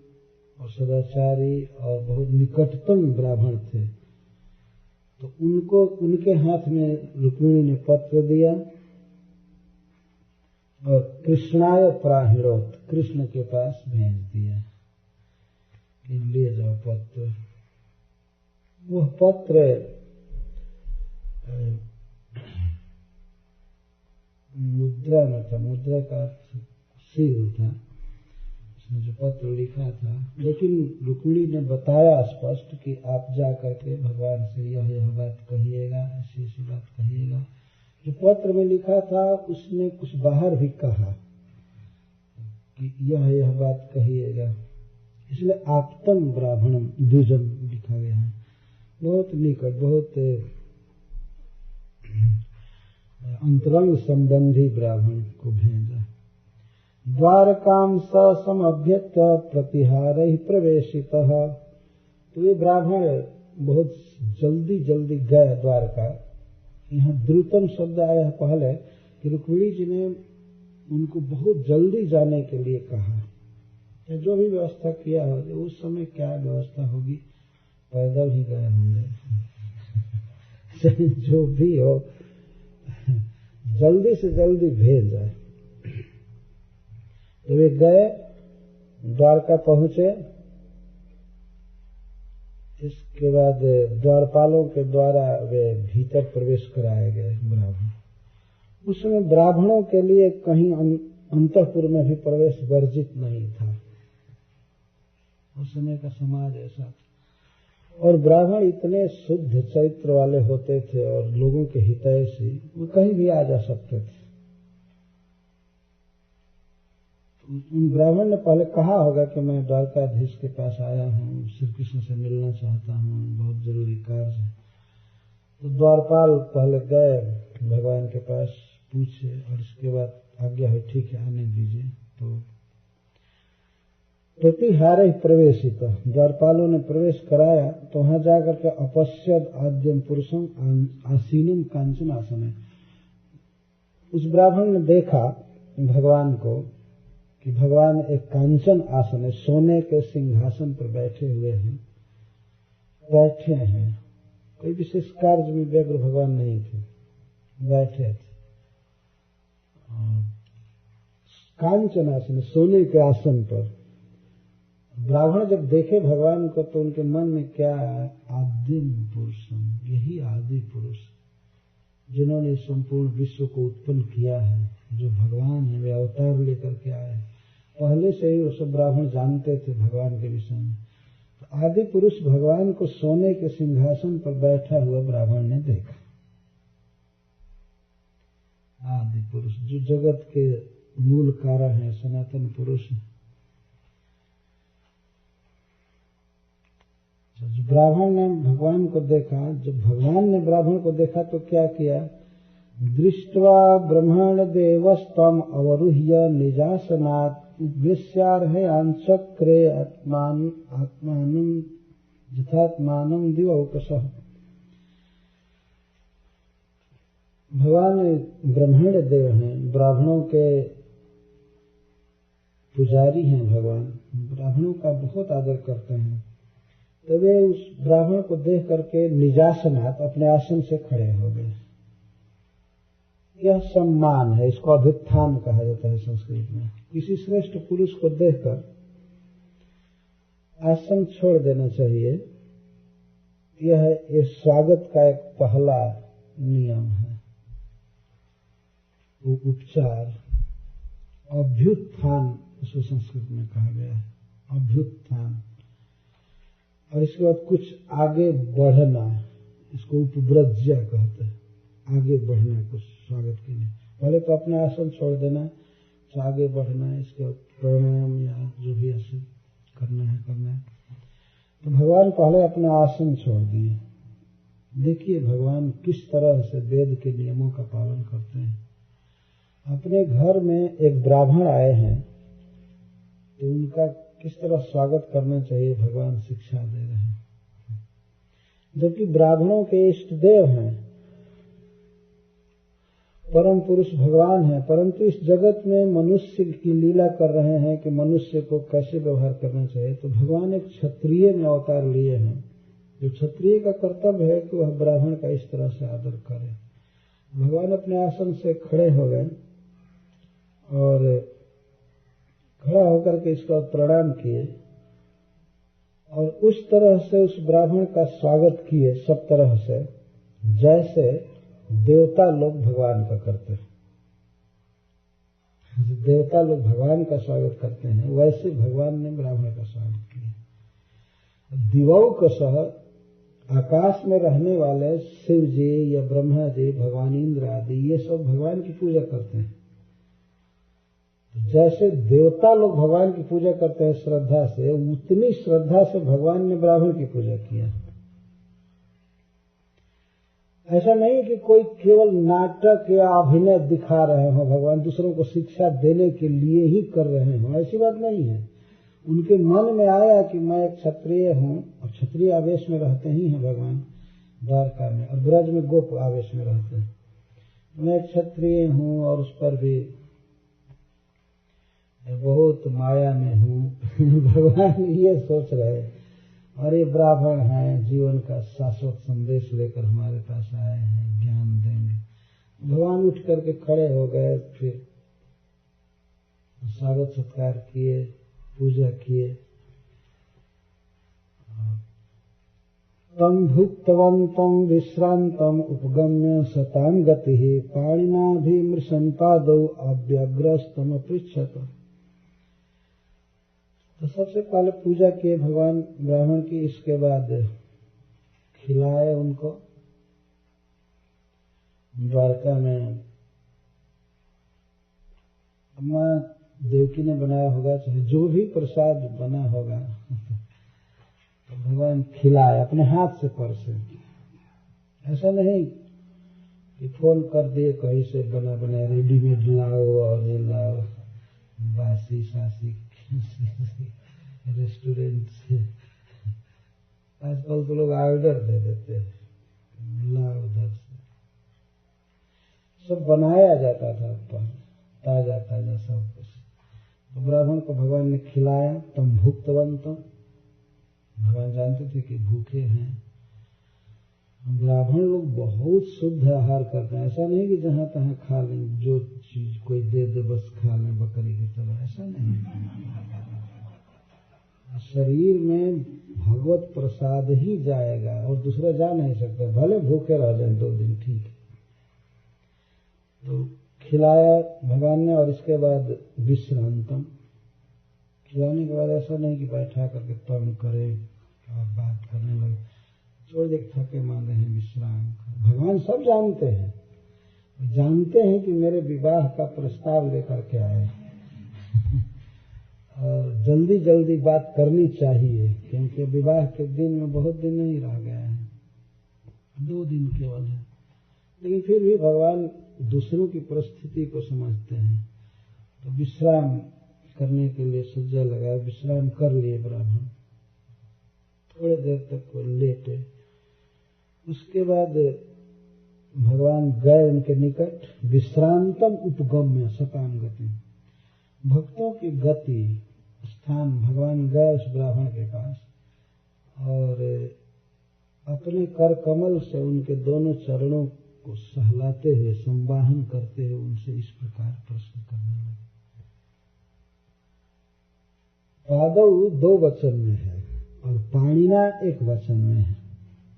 Speaker 1: और सदाचारी और बहुत निकटतम ब्राह्मण थे, तो उनको उनके हाथ में रुक्मिणी ने पत्र दिया और कृष्णाय प्राहिणोत, कृष्ण के पास भेज दिया कि ले जाओ पत्र। वह पत्र मुद्रा में था, मुद्रा का सील था, उसने जो पत्र लिखा था। लेकिन रुक्मिणी ने बताया स्पष्ट कि आप जा करके भगवान से यह बात कहिएगा, ऐसी ऐसी बात कहिएगा। जो पत्र में लिखा था उसने कुछ बाहर भी कहा कि यह बात कहिएगा, इसलिए आप्तम ब्राह्मणम द्विजम लिखा गया है, बहुत निकट, बहुत अंतरंग संबंधी ब्राह्मण को भेजा। द्वारकाम समभ्यत प्रतिहारैः प्रवेशितः। तो ये ब्राह्मण बहुत जल्दी जल्दी गए द्वारका। यहाँ द्रुतम शब्द आया पहले कि रुक्मिणी जी ने उनको बहुत जल्दी जाने के लिए कहा। जो भी व्यवस्था किया हो, उस समय क्या व्यवस्था होगी, पैदल ही गए होंगे जो भी हो जल्दी से जल्दी भेज जाए। तो वे गए, द्वारका पहुंचे। इसके बाद द्वारपालों के द्वारा वे भीतर प्रवेश कराए गए ब्राह्मण। उस समय ब्राह्मणों के लिए कहीं अंतःपुर में भी प्रवेश वर्जित नहीं था। उस समय का समाज ऐसा था और ब्राह्मण इतने शुद्ध चरित्र वाले होते थे और लोगों के हितैषी, वो कहीं भी आ जा सकते थे। उन ब्राह्मण ने पहले कहा होगा कि मैं द्वारकाधीश के पास आया हूँ, श्री कृष्ण से मिलना चाहता हूँ, बहुत जरूरी कार्य है। तो द्वारपाल पहले गए भगवान के पास, पूछे और इसके बाद आज्ञा है, ठीक है आने दीजिए। तो प्रतिहारे प्रवेशित, द्वारपालों ने प्रवेश कराया। तो वहां जाकर के अपश्यद आद्यम पुरुषम आसीनम कांचन आसन, उस ब्राह्मण ने देखा भगवान को कि भगवान एक कांचन आसन है, सोने के सिंहासन पर बैठे हुए हैं, बैठे हैं। कोई विशेष कार्य में व्यग्र भगवान नहीं थे, बैठे थे। कांचन आसन, सोने के आसन पर। ब्राह्मण जब देखे भगवान को तो उनके मन में क्या आया, आदिम पुरुषम, यही आदि पुरुष जिन्होंने संपूर्ण विश्व को उत्पन्न किया है, जो भगवान है, वे अवतार लेकर के आए। पहले से ही वो सब ब्राह्मण जानते थे भगवान के विषय में। तो आदि पुरुष भगवान को सोने के सिंहासन पर बैठा हुआ ब्राह्मण ने देखा। आदि पुरुष जो जगत के मूल कारण है, सनातन पुरुष। जब ब्राह्मण ने भगवान को देखा, जब भगवान ने ब्राह्मण को देखा तो क्या किया, दृष्ट्वा ब्रह्मण देवस्तम अवरुह्य निजासनात् उद्देश्यार्हे आंचक्रे आत्मानं यथात्मानं दिवौकसः। भगवान ब्रह्मण देव हैं, ब्राह्मणों के पुजारी हैं। भगवान ब्राह्मणों का बहुत आदर करते हैं। तो वे उस ब्राह्मण को देख करके निजासनात्, अपने आसन से खड़े हो गए। यह सम्मान है, इसको अभ्युत्थान कहा जाता है संस्कृत में। किसी श्रेष्ठ पुरुष को देखकर आसन छोड़ देना चाहिए, यह स्वागत का एक पहला नियम है, उपचार। अभ्युत्थान इसको संस्कृत में कहा गया है, अभ्युत्थान। और इसके बाद कुछ आगे बढ़ना, इसको उपव्रज्य कहते हैं, आगे बढ़ना कुछ स्वागत के लिए। पहले तो अपना आसन छोड़ देना, तो आगे बढ़ना, इसके बाद प्राणायाम या जो भी आसन करना है। तो भगवान पहले अपना आसन छोड़ दिए। देखिए भगवान किस तरह से वेद के नियमों का पालन करते हैं। अपने घर में एक ब्राह्मण आए हैं तो उनका किस तरह स्वागत करना चाहिए भगवान शिक्षा दे रहे हैं। जबकि ब्राह्मणों के इष्ट देव हैं, परम पुरुष भगवान हैं, परंतु इस जगत में मनुष्य की लीला कर रहे हैं कि मनुष्य को कैसे व्यवहार करना चाहिए। तो भगवान एक क्षत्रिय में अवतार लिए हैं। जो क्षत्रिय का कर्तव्य है कि वह ब्राह्मण का इस तरह से आदर करे। भगवान अपने आसन से खड़े हो गए और खड़ा होकर के इसका प्रणाम किए और उस तरह से उस ब्राह्मण का स्वागत किए, सब तरह से, जैसे देवता लोग भगवान का करते हैं। देवता लोग भगवान का स्वागत करते हैं, वैसे भगवान ने ब्राह्मण का स्वागत किया। दिवौकसः, आकाश में रहने वाले शिव जी या ब्रह्मा जी, भगवान इंद्र आदि, ये सब भगवान की पूजा करते हैं। जैसे देवता लोग भगवान की पूजा करते हैं श्रद्धा से, उतनी श्रद्धा से भगवान ने ब्राह्मण की पूजा किया। ऐसा नहीं कि कोई केवल नाटक या अभिनय दिखा रहे हो, भगवान दूसरों को शिक्षा देने के लिए ही कर रहे हो, ऐसी बात नहीं है। उनके मन में आया कि मैं एक क्षत्रिय हूँ, और क्षत्रिय आवेश में रहते ही हैं भगवान द्वारका में, और ब्रज में गोप आवेश में रहते हैं। मैं एक क्षत्रिय हूँ और उस पर भी बहुत माया में हूँ। भगवान ये सोच रहे, और ये ब्राह्मण हैं, जीवन का शाश्वत संदेश लेकर हमारे पास आए हैं, ज्ञान देंगे। भगवान उठ करके खड़े हो गए, फिर स्वागत सत्कार किए, पूजा किए। तम भुक्तवन्तं विश्रांतम उपगम्य सतां गतिः पाणिनाभिमृशन् पादौ अव्यग्रस्तम पृच्छत। तो सबसे पहले पूजा किए भगवान ब्राह्मण की, इसके बाद खिलाए उनको। द्वारका में माँ देवकी ने बनाया होगा, चाहे जो भी प्रसाद बना होगा तो भगवान खिलाए अपने हाथ से परसे। ऐसा नहीं कि फोन कर दिए कहीं से बना बना रेडीमेड लाओ और ये लाओ, बासी सासी रेस्टोरेंट से। आजकल तो लोग ऑर्डर दे देते हैं, लाओ उधर से। सब बनाया जाता था ताजा ताजा सब कुछ। तो ब्राह्मण को भगवान ने खिलाया। तम भुक्तवंतम, भगवान जानते थे कि भूखे हैं। ब्राह्मण लोग बहुत शुद्ध आहार करते हैं। ऐसा नहीं कि जहां तहां खा लें, जो चीज कोई दे दे बस खा लें बकरी की तरह, ऐसा नहीं। शरीर में भगवत प्रसाद ही जाएगा और दूसरा जा नहीं सकता, भले भूखे रह जाए 2 दिन, ठीक है। तो खिलाया भगवान ने और इसके बाद विश्रांतम, खिलाने के बाद ऐसा नहीं कि बैठा करके तंग करे और बात करने लगे, छोड़ दे थके मांदे हैं विश्राम। भगवान सब जानते हैं कि मेरे विवाह का प्रस्ताव लेकर के आए और जल्दी जल्दी बात करनी चाहिए, क्योंकि विवाह के दिन में बहुत दिन नहीं रह गया है, 2 दिन केवल है। लेकिन फिर भी भगवान दूसरों की परिस्थिति को समझते हैं, तो विश्राम करने के लिए सज्जा लगाया। विश्राम कर लिए ब्राह्मण, थोड़ी देर तक वो लेटे। उसके बाद भगवान गए उनके निकट। विश्रांतम उपगम्य सतां गति, भक्तों की गति स्थान भगवान गए उस ब्राह्मण के पास और अपने कर कमल से उनके दोनों चरणों को सहलाते हुए, संवाहन करते हुए उनसे इस प्रकार प्रश्न करने लगे। पादौ 2 वचन में है और पाणिना 1 वचन में है।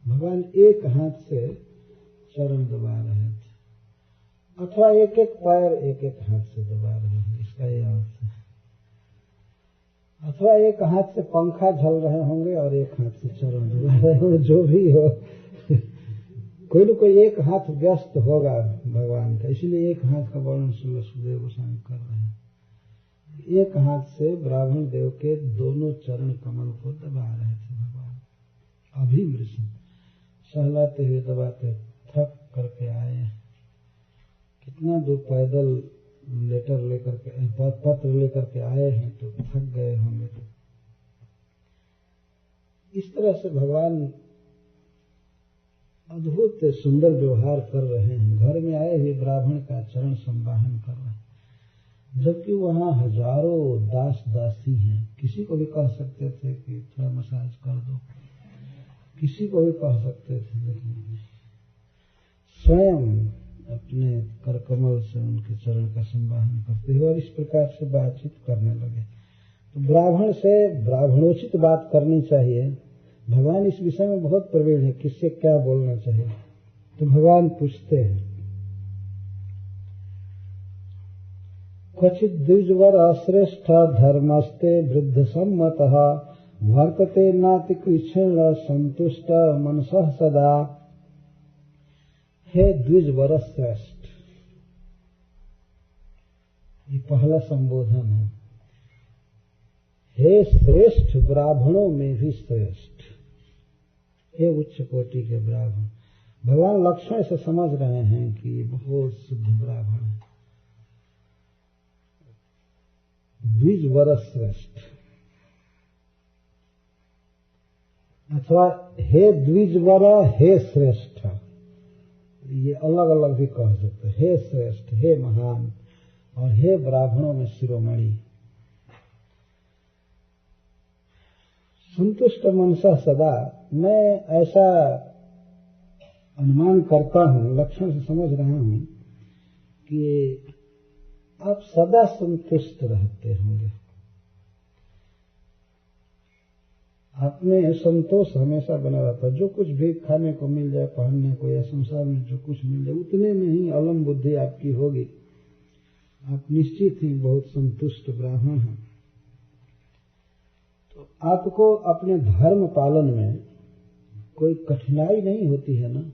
Speaker 1: भगवान एक हाथ से चरण दबा रहे थे, अथवा एक एक पैर एक एक हाथ से दबा रहे हैं, इसका यह अर्थ है। अथवा एक हाथ से पंखा झल रहे होंगे और एक हाथ से चरण दबा रहे होंगे, जो भी हो कोई न कोई एक हाथ व्यस्त होगा भगवान का, इसलिए एक हाथ का वर्णन सुदेव गोस्वामी कर रहे हैं। एक हाथ से ब्राह्मण देव के दोनों चरण कमल को दबा रहे थे भगवान। अभिमृशन, सहलाते हुए दबाते, थक करके आए। कितना दूर पैदल लेटर लेकर के, पत्र लेकर के आए हैं तो थक गए होंगे। तो इस तरह से भगवान अद्भुत सुंदर व्यवहार कर रहे हैं। घर में आए हुए ब्राह्मण का चरण संवाहन कर रहे हैं, जबकि वहां हजारों दास दासी हैं। किसी को भी कह सकते थे कि थोड़ा मसाज कर दो, किसी को भी कह सकते थे, लेकिन स्वयं अपने करकमल से उनके चरण का संवाहन करते हुए और इस प्रकार से बातचीत करने लगे। तो ब्राह्मण से ब्राह्मणोचित बात करनी चाहिए। भगवान इस विषय में बहुत प्रवीण है, किससे क्या बोलना चाहिए। तो भगवान पूछते हैं, क्वचित द्विजवर अश्रेष्ठ धर्मस्ते वृद्ध सम्मतः वर्तते नाति कृष्ण संतुष्ट मनसः सदा। हे द्विजवर श्रेष्ठ, ये पहला संबोधन है। हे श्रेष्ठ ब्राह्मणों में भी श्रेष्ठ, हे उच्च कोटि के ब्राह्मण। भगवान लक्षण से समझ रहे हैं कि ये बहुत शुद्ध ब्राह्मण है। द्विजवर श्रेष्ठ अथवा हे द्विजवर हे श्रेष्ठ, ये अलग अलग भी कह सकते हैं। हे श्रेष्ठ, हे महान, और हे ब्राह्मणों में शिरोमणि। संतुष्ट मनसा सदा, मैं ऐसा अनुमान करता हूं, लक्षण से समझ रहा हूं कि आप सदा संतुष्ट रहते होंगे। आप में संतोष हमेशा बना रहता है। जो कुछ भी खाने को मिल जाए, पहनने को, या संसार में जो कुछ मिल जाए, उतने में ही अलम बुद्धि आपकी होगी। आप निश्चित ही बहुत संतुष्ट ब्राह्मण हैं। तो आपको अपने धर्म पालन में कोई कठिनाई नहीं होती है ना।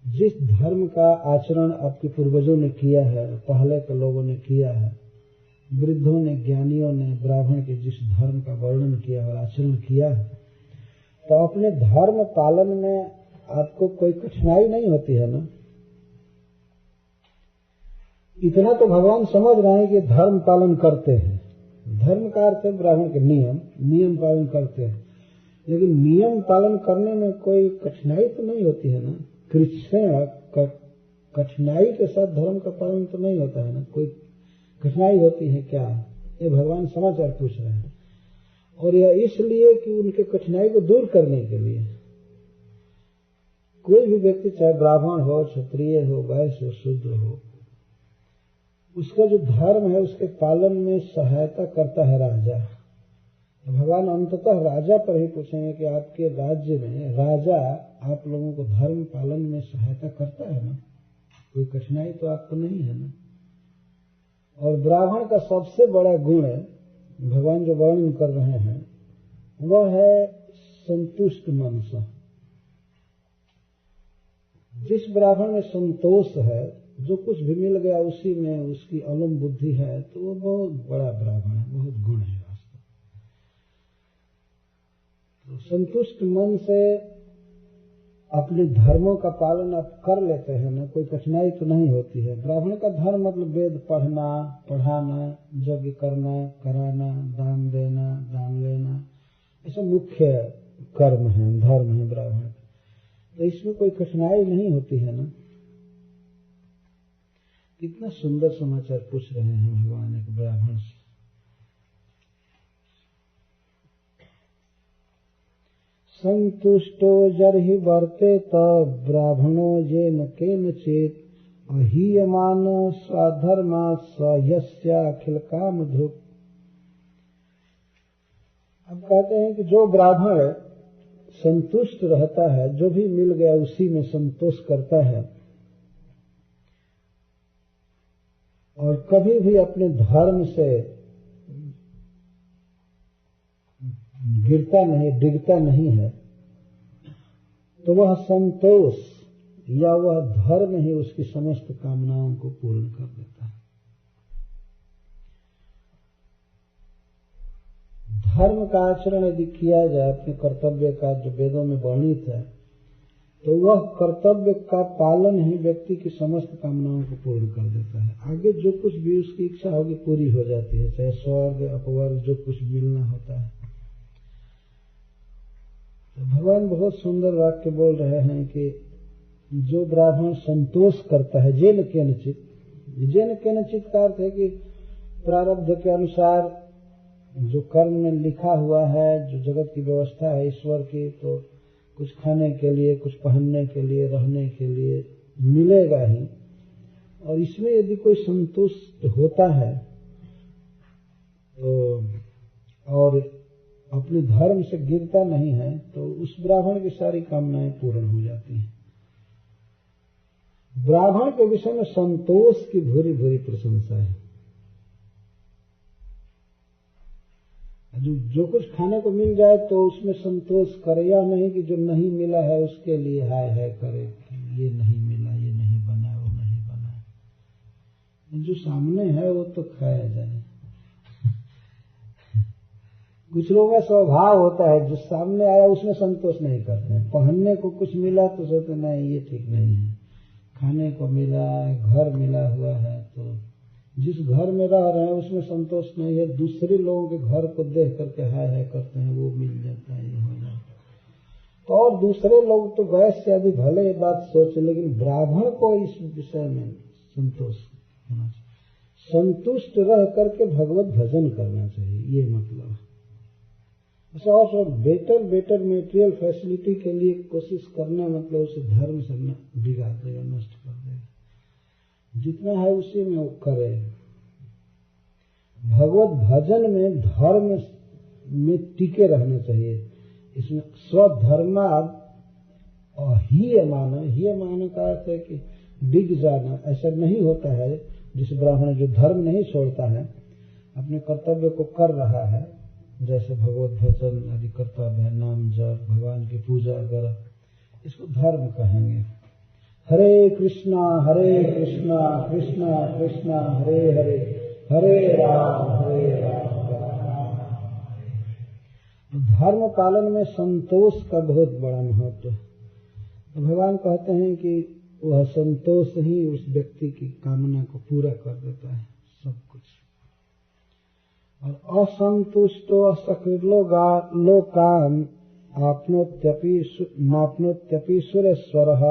Speaker 1: जिस धर्म का आचरण आपके पूर्वजों ने किया है, पहले के लोगों ने किया है, वृद्धों ने, ज्ञानियों ने ब्राह्मण के जिस धर्म का वर्णन किया और आचरण किया है, तो अपने धर्म पालन में आपको कोई कठिनाई नहीं होती है ना। इतना तो भगवान समझ रहे हैं कि धर्म पालन करते हैं। धर्म का अर्थ है ब्राह्मण के नियम पालन करते हैं, लेकिन नियम पालन करने में कोई कठिनाई तो नहीं होती है ना। कृष्ण कठिनाई के साथ धर्म का पालन तो नहीं होता है ना। कोई कठिनाई होती है क्या, ये भगवान समाचार पूछ रहे हैं। और यह इसलिए कि उनके कठिनाई को दूर करने के लिए। कोई भी व्यक्ति, चाहे ब्राह्मण हो, क्षत्रिय हो, वैश्य हो, शूद्र हो, उसका जो धर्म है उसके पालन में सहायता करता है राजा। भगवान अंततः राजा पर ही पूछेंगे कि आपके राज्य में राजा आप लोगों को धर्म पालन में सहायता करता है ना। कोई कठिनाई तो आपको नहीं है ना। और ब्राह्मण का सबसे बड़ा गुण भगवान जो वर्णन कर रहे हैं वह है संतुष्ट मन सा। जिस ब्राह्मण में संतोष है, जो कुछ भी मिल गया उसी में उसकी अलम बुद्धि है, तो वो बहुत बड़ा ब्राह्मण है, बहुत गुण है वास्तव। तो संतुष्ट मन से अपने धर्मों का पालन आप कर लेते हैं ना, कोई कठिनाई तो नहीं होती है। ब्राह्मण का धर्म मतलब वेद पढ़ना, पढ़ाना, यज्ञ करना, कराना, दान देना, दान लेना, ऐसा मुख्य कर्म है, धर्म है ब्राह्मण। तो इसमें कोई कठिनाई नहीं होती है ना। कितना सुंदर समाचार पूछ रहे हैं भगवान एक ब्राह्मण से। संतुष्टो जर्हि वर्तेत ब्राह्मणो येन केनचित् अहीयमान स्वधर्मात् स यस्याखिल कामधुक्। अब कहते हैं कि जो ब्राह्मण संतुष्ट रहता है, जो भी मिल गया उसी में संतोष करता है, और कभी भी अपने धर्म से गिरता नहीं, डिगता नहीं है, तो वह संतोष या वह धर्म ही उसकी समस्त कामनाओं को पूर्ण कर देता है। धर्म का आचरण यदि किया जाए अपने कर्तव्य का, जो वेदों में वर्णित है, तो वह कर्तव्य का पालन ही व्यक्ति की समस्त कामनाओं को पूर्ण कर देता है। आगे जो कुछ भी उसकी इच्छा होगी पूरी हो जाती है, चाहे स्वर्ग अपवर्ग जो कुछ मिलना होता है। तो भगवान बहुत सुंदर वाक्य बोल रहे हैं कि जो ब्राह्मण संतोष करता है, जेन केनचित्, जेन केनचित् का अर्थ है कि प्रारब्ध के अनुसार जो कर्म में लिखा हुआ है, जो जगत की व्यवस्था है ईश्वर की, तो कुछ खाने के लिए, कुछ पहनने के लिए, रहने के लिए मिलेगा ही। और इसमें यदि कोई संतुष्ट होता है तो, और अपने धर्म से गिरता नहीं है, तो उस ब्राह्मण की सारी कामनाएं पूर्ण हो जाती हैं। ब्राह्मण के विषय में संतोष की भूरी भूरी प्रशंसा है। जो कुछ खाने को मिल जाए तो उसमें संतोष करे, या नहीं कि जो नहीं मिला है उसके लिए हाय हाय करे, ये नहीं मिला, ये नहीं बना, वो नहीं बना। जो सामने है वो तो खाया जाए। कुछ लोगों का स्वभाव होता है, जो सामने आया उसमें संतोष नहीं करते हैं। पहनने को कुछ मिला तो सोचते नहीं ये ठीक नहीं है, खाने को मिला, घर मिला हुआ है, तो जिस घर में रह रहे हैं उसमें संतोष नहीं है, दूसरे लोगों के घर को देख करके हाय हाय करते हैं, वो मिल जाता है, ये हो जाता है। तो और दूसरे लोग तो वैसे अभी भले ये बात सोचे, लेकिन ब्राह्मण को इस विषय में संतोष होना चाहिए। संतुष्ट रह करके भगवत भजन करना चाहिए, ये मतलब। और बेटर मेटेरियल फैसिलिटी के लिए कोशिश करना मतलब उसे धर्म से बिगाड़ देगा, नष्ट कर देगा। जितना है उसी में वो करे। भगवत भजन में धर्म में टिके रहना चाहिए। इसमें स्वधर्माद और हीय मान का अर्थ है कि डिग जाना, ऐसा नहीं होता है। जिस ब्राह्मण जो धर्म नहीं छोड़ता है, अपने कर्तव्य को कर रहा है, जैसे भगवत भजन आदि कर्तव्य है, नाम जप, भगवान की पूजा वगैरह, इसको धर्म कहेंगे। हरे कृष्णा कृष्णा कृष्णा हरे हरे, हरे राम धर्म पालन में संतोष का बहुत बड़ा महत्व है। तो भगवान कहते हैं कि वह संतोष ही उस व्यक्ति की कामना को पूरा कर देता है, सब कुछ। और असंतुष्टो लोकान नाप्नोत्यपि सुरेश्वरः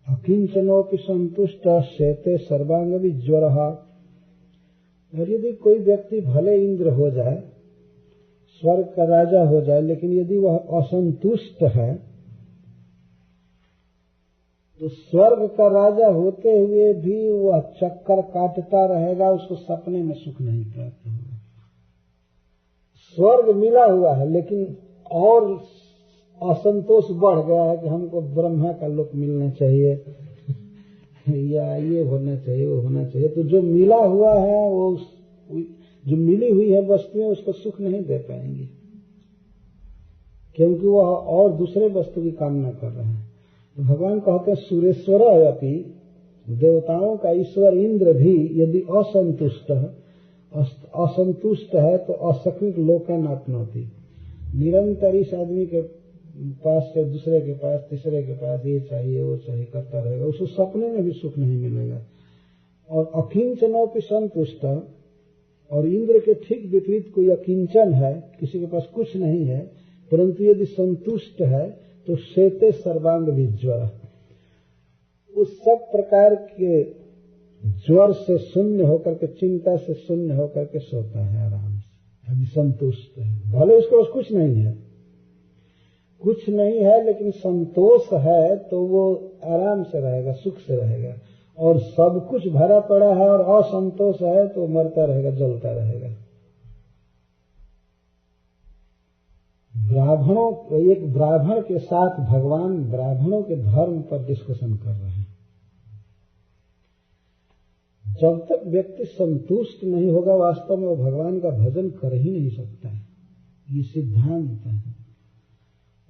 Speaker 1: अकिंचनोपि संतुष्ट शेते सर्वांग विज्वरः। और यदि कोई व्यक्ति भले इंद्र हो जाए, स्वर्ग का राजा हो जाए, लेकिन यदि वह असंतुष्ट है तो स्वर्ग का राजा होते हुए भी वह चक्कर काटता रहेगा, उसको सपने में सुख नहीं प्राप्त होगा। स्वर्ग मिला हुआ है लेकिन और असंतोष बढ़ गया है कि हमको ब्रह्मा का लोक मिलना चाहिए या ये होना चाहिए, वो होना चाहिए। तो जो मिला हुआ है वो जो मिली हुई है वस्तुएं उसको सुख नहीं दे पाएंगी, क्योंकि वह और दूसरे वस्तु की कामना कर रहे हैं। तो भगवान कहते हैं सुरेश्वर अपि, देवताओं का ईश्वर इंद्र भी यदि असंतुष्ट है तो असकृत लोकन आपनोति, निरंतर इस आदमी के पास से दूसरे के पास, तीसरे के पास ये चाहिए वो चाहिए करता रहेगा, उसको सपने में भी सुख नहीं मिलेगा। और अकिंचनोपि संतुष्ट, और इंद्र के ठीक विपरीत कोई अकिंचन है, किसी के पास कुछ नहीं है, परंतु यदि संतुष्ट है तो शेते सर्वांग विज्वर, उस सब प्रकार के ज्वर से शून्य होकर के, चिंता से शून्य होकर के सोता है आराम से, यदि संतुष्ट है। भले उसके पास कुछ नहीं है लेकिन संतोष है तो वो आराम से रहेगा, सुख से रहेगा। और सब कुछ भरा पड़ा है और असंतोष है तो मरता रहेगा, जलता रहेगा। एक ब्राह्मण के साथ भगवान ब्राह्मणों के धर्म पर डिस्कशन कर रहे हैं। जब तक व्यक्ति संतुष्ट नहीं होगा, वास्तव में वो भगवान का भजन कर ही नहीं सकता है। ये सिद्धांत है।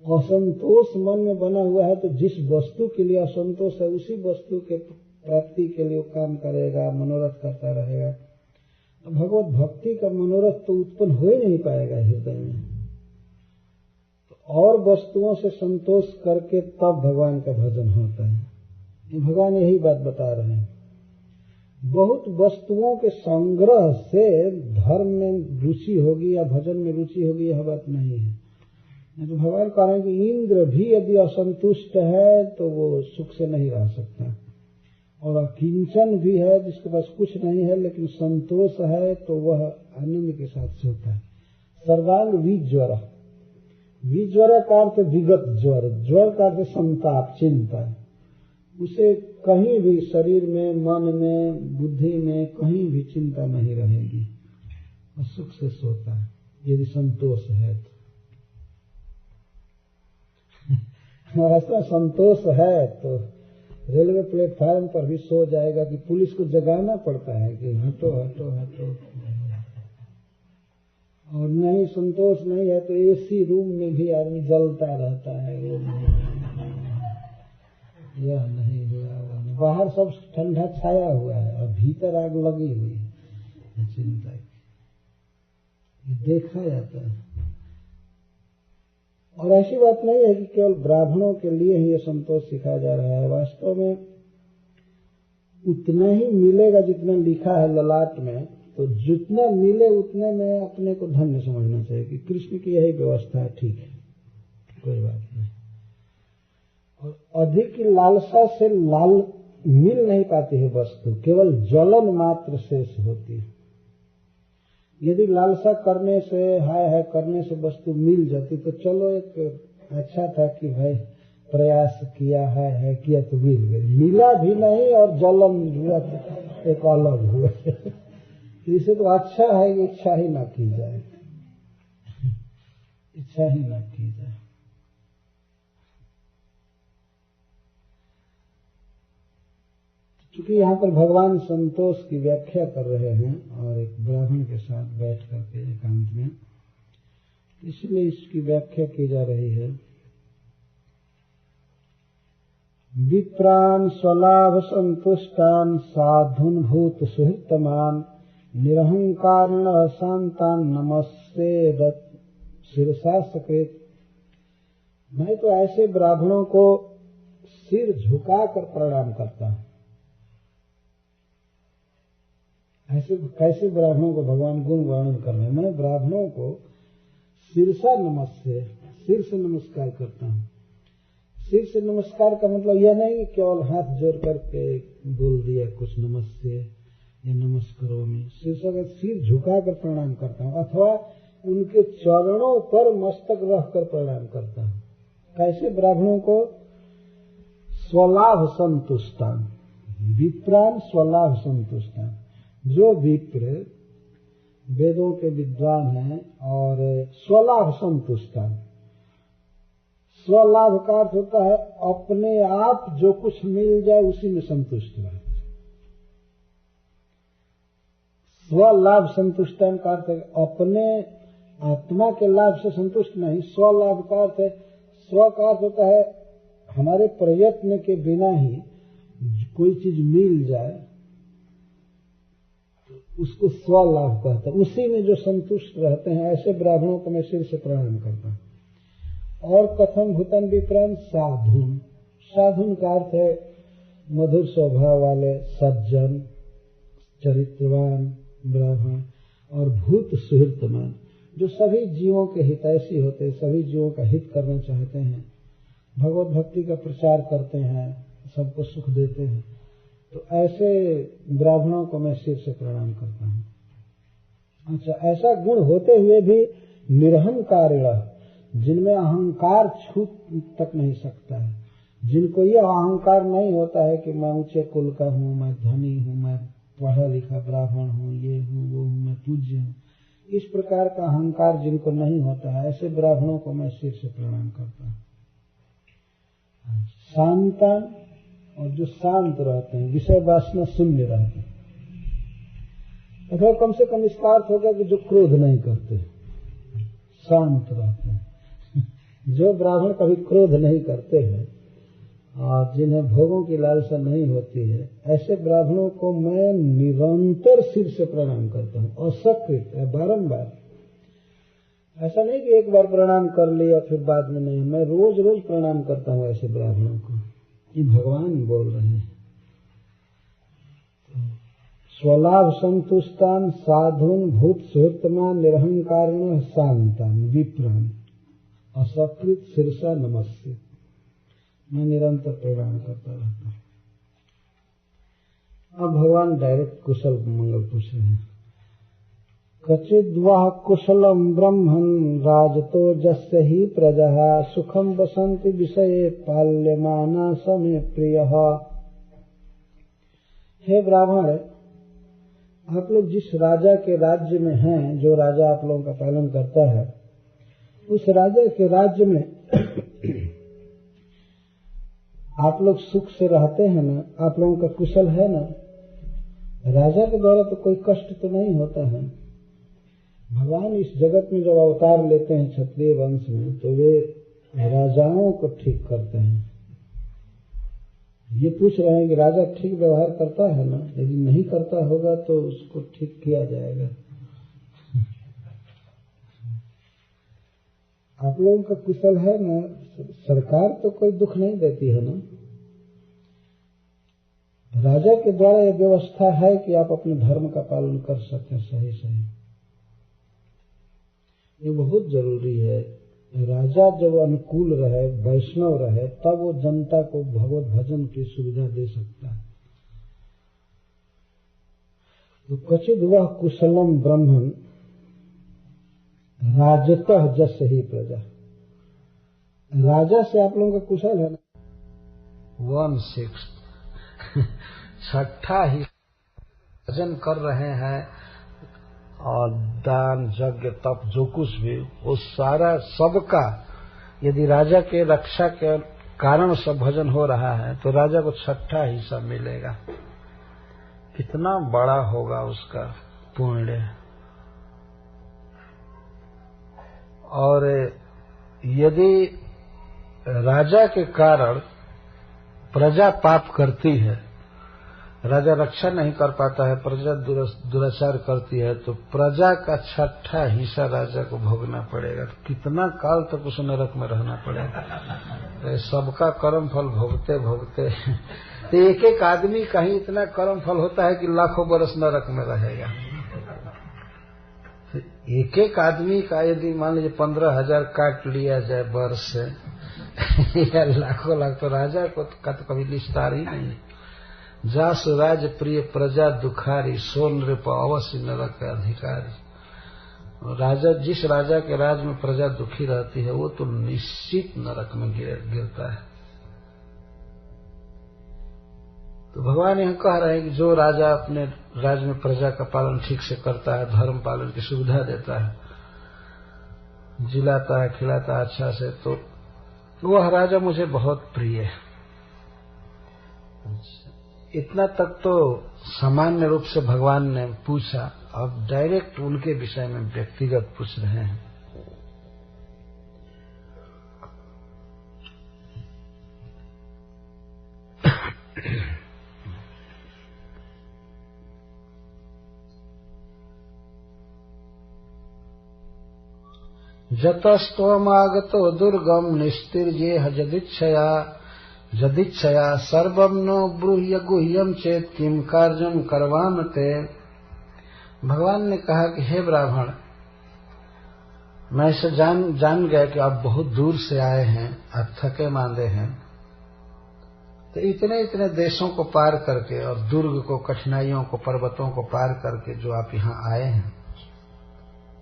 Speaker 1: असंतोष मन में बना हुआ है तो जिस वस्तु के लिए असंतोष है उसी वस्तु के प्राप्ति के लिए वो काम करेगा, मनोरथ करता रहेगा। तो भगवत भक्ति का मनोरथ तो उत्पन्न हो ही नहीं पाएगा हृदय में। और वस्तुओं से संतोष करके तब भगवान का भजन होता है। भगवान यही बात बता रहे हैं। बहुत वस्तुओं के संग्रह से धर्म में रुचि होगी या भजन में रुचि होगी, यह बात नहीं है। तो भगवान कह रहे हैं कि इंद्र भी यदि असंतुष्ट है तो वो सुख से नहीं रह सकता, और अकिंचन भी है जिसके पास कुछ नहीं है लेकिन संतोष है तो वह आनंद के साथ सोता है। सर्वांग विज्वर, विज्वर का अर्थ विगत ज्वर, ज्वर का अर्थ संताप, चिंता। उसे कहीं भी शरीर में, मन में, बुद्धि में कहीं भी चिंता नहीं रहेगी, वह सुख से सोता है यदि संतोष है तो। ऐसा संतोष है तो रेलवे प्लेटफार्म पर भी सो जाएगा कि पुलिस को जगाना पड़ता है कि हटो हटो हटो। और नहीं संतोष नहीं है तो एसी रूम में भी आदमी जलता रहता है। यह नहीं हुआ, बाहर सब ठंडा छाया हुआ है और भीतर आग लगी हुई है चिंता की, देखा जाता है। और ऐसी बात नहीं है कि केवल ब्राह्मणों के लिए ही ये संतोष सिखाया जा रहा है। वास्तव में उतना ही मिलेगा जितना लिखा है ललाट में, तो जितना मिले उतने में अपने को धन्य समझना चाहिए कि कृष्ण की यही व्यवस्था है, ठीक है, कोई बात नहीं। और अधिक की लालसा से मिल नहीं पाती है वस्तु, केवल जलन मात्र शेष होती है। यदि लालसा करने से, हाय करने से वस्तु मिल जाती तो चलो एक अच्छा था कि भाई प्रयास किया है किया तो मिल गई। मिला भी नहीं और जलन हुआ तो एक अलग हुआ। इसे तो अच्छा है कि इच्छा ही ना की जाए। इच्छा ही न की जाए। क्योंकि यहाँ पर भगवान संतोष की व्याख्या कर रहे हैं और एक ब्राह्मण के साथ बैठ करके एकांत में, इसलिए इसकी व्याख्या की जा रही है। विप्रान स्वलाभ संतुष्टान साधुन भूत सुहृतमान निरहंकारण शांतान नमस्ते शिरसा सकृत। मैं तो ऐसे ब्राह्मणों को सिर झुकाकर प्रणाम करता हूँ। ऐसे कैसे ब्राह्मणों को भगवान गुण वर्णन कर रहे हैं। मैं ब्राह्मणों को शिरसा नमस्ते, सिर से नमस्कार करता हूँ। सिर से नमस्कार का मतलब यह नहीं कि केवल हाथ जोड़ करके बोल दिया कुछ नमस्ते या नमस्कारोमि। सिर झुकाकर प्रणाम करता हूँ अथवा उनके चरणों पर मस्तक रखकर प्रणाम करता हूँ। कैसे ब्राह्मणों को? स्वलाभ संतुष्टान, विप्रान स्वलाभ संतुष्टान। जो विप्र वेदों के विद्वान हैं और स्वलाभ संतुष्टान, स्वलाभ का अर्थ होता है अपने आप जो कुछ मिल जाए उसी में संतुष्ट रहे। स्वलाभ संतुष्टान का अर्थ है अपने आत्मा के लाभ से संतुष्ट नहीं। स्वलाभ का अर्थ है, स्व का अर्थ होता है हमारे प्रयत्न के बिना ही कोई चीज मिल जाए उसको स्वलाभ कहते हैं, उसी में जो संतुष्ट रहते हैं। ऐसे ब्राह्मणों को मैं सिर से प्रणाम करता हूँ। और कथम भूतन विप्रान साधुन, साधुन का अर्थ है मधुर स्वभाव वाले सज्जन चरित्रवान ब्राह्मण, और भूत सुहृतमान जो सभी जीवों के हितैषी होते हैं, सभी जीवों का हित करना चाहते हैं, भगवत भक्ति का प्रचार करते हैं, सबको सुख देते हैं। तो ऐसे ब्राह्मणों को मैं सिर से प्रणाम करता हूँ। अच्छा, ऐसा गुण होते हुए भी निरहंकारिण, जिनमें अहंकार छू तक नहीं सकता है, जिनको यह अहंकार नहीं होता है कि मैं ऊंचे कुल का हूँ, मैं धनी हूँ, मैं पढ़ा लिखा ब्राह्मण हूँ, ये हूँ वो हूँ, मैं पूज्य हूँ, इस प्रकार का अहंकार जिनको नहीं होता है, ऐसे ब्राह्मणों को मैं सिर से प्रणाम करता हूँ। शांतान, और जो शांत रहते हैं, विषय वासना शून्य रहते हैं, अथवा कम से कम इसका अर्थ होगा कि जो क्रोध नहीं करते, शांत रहते हैं। जो ब्राह्मण कभी क्रोध नहीं करते हैं और जिन्हें भोगों की लालसा नहीं होती है, ऐसे ब्राह्मणों को मैं निरंतर सिर से प्रणाम करता हूँ। और सकृत बारंबार, ऐसा नहीं कि एक बार प्रणाम कर लिया फिर बाद में नहीं, मैं रोज रोज प्रणाम करता हूँ ऐसे ब्राह्मणों को। ये भगवान बोल रहे हैं। स्वलाभ संतुष्टान साधुन भूत सुहृतमान निरहंकारिण शांतान विप्रान असकृत शिरसा नमस्ते, मैं निरंतर प्रणाम करता रहता हूँ। अब भगवान डायरेक्ट कुशल मंगल पूछ रहे हैं। कचिद्वा कुशलम ब्रह्मन् राजतो जस्य ही प्रजा सुखम बसंति विषये पाल्यमाना समे प्रियः। हे ब्राह्मण, आप लोग जिस राजा के राज्य में हैं, जो राजा आप लोगों का पालन करता है, उस राजा के राज्य में आप लोग सुख से रहते हैं ना? आप लोगों का कुशल है ना? राजा के द्वारा तो कोई कष्ट तो नहीं होता है। भगवान इस जगत में जब अवतार लेते हैं क्षत्रिय वंश में, तो वे राजाओं को ठीक करते हैं। ये पूछ रहे हैं कि राजा ठीक व्यवहार करता है ना? यदि नहीं करता होगा तो उसको ठीक किया जाएगा। आप लोगों का कुशल है ना? सरकार तो कोई दुख नहीं देती है ना? राजा के द्वारा यह व्यवस्था है कि आप अपने धर्म का पालन कर सकें सही सही। ये बहुत जरूरी है। राजा जब अनुकूल रहे, वैष्णव रहे, तब वो जनता को भगवत भजन की सुविधा दे सकता है। तो कचिद वह कुशलम ब्रह्मन् राजतः जस्य ही प्रजा, राजा से आप लोगों का कुशल है ना? 1/6 छठा ही भजन कर रहे हैं और दान यज्ञ तप जो कुछ भी, वो सारा सबका यदि राजा के रक्षा के कारण सब भजन हो रहा है तो राजा को 6ठा हिस्सा मिलेगा। कितना बड़ा होगा उसका पुण्य। और यदि राजा के कारण प्रजा पाप करती है, राजा रक्षा नहीं कर पाता है, प्रजा दुराचार करती है, तो प्रजा का 6ठा हिस्सा राजा को भोगना पड़ेगा। तो कितना काल तक उस नरक में रहना पड़ेगा। तो सबका कर्म फल भोगते भोगते तो एक एक आदमी का ही इतना कर्म फल होता है कि लाखों बरस नरक में रहेगा। तो एक एक आदमी का यदि मान लीजिए 15,000 काट लिया जाए वर्ष से या लाखों लाख, तो राजा को का तो कभी निस्तार ही नहीं। जास राज प्रिय प्रजा दुखारी, सोन नृप अवश्य नरक अधिकारी। राजा, जिस राजा के राज में प्रजा दुखी रहती है वो तो निश्चित नरक में गिरता है। तो भगवान यह कह रहे हैं कि जो राजा अपने राज्य में प्रजा का पालन ठीक से करता है, धर्म पालन की सुविधा देता है, जिलाता है, खिलाता है अच्छा से, तो वह राजा मुझे बहुत प्रिय है। इतना तक तो सामान्य रूप से भगवान ने पूछा। अब डायरेक्ट उनके विषय में व्यक्तिगत पूछ रहे हैं। जतस्त्वमागतो दुर्गम निस्तिर्येह जदिच्छया सर्वं नो ब्रूह्य गुह्यम चेत किम कार्यम करवाम ते। भगवान ने कहा कि हे ब्राह्मण, मैं इसे जान गया कि आप बहुत दूर से आए हैं, आप थके मांदे हैं, तो इतने इतने देशों को पार करके और दुर्ग को, कठिनाइयों को, पर्वतों को पार करके जो आप यहाँ आए हैं,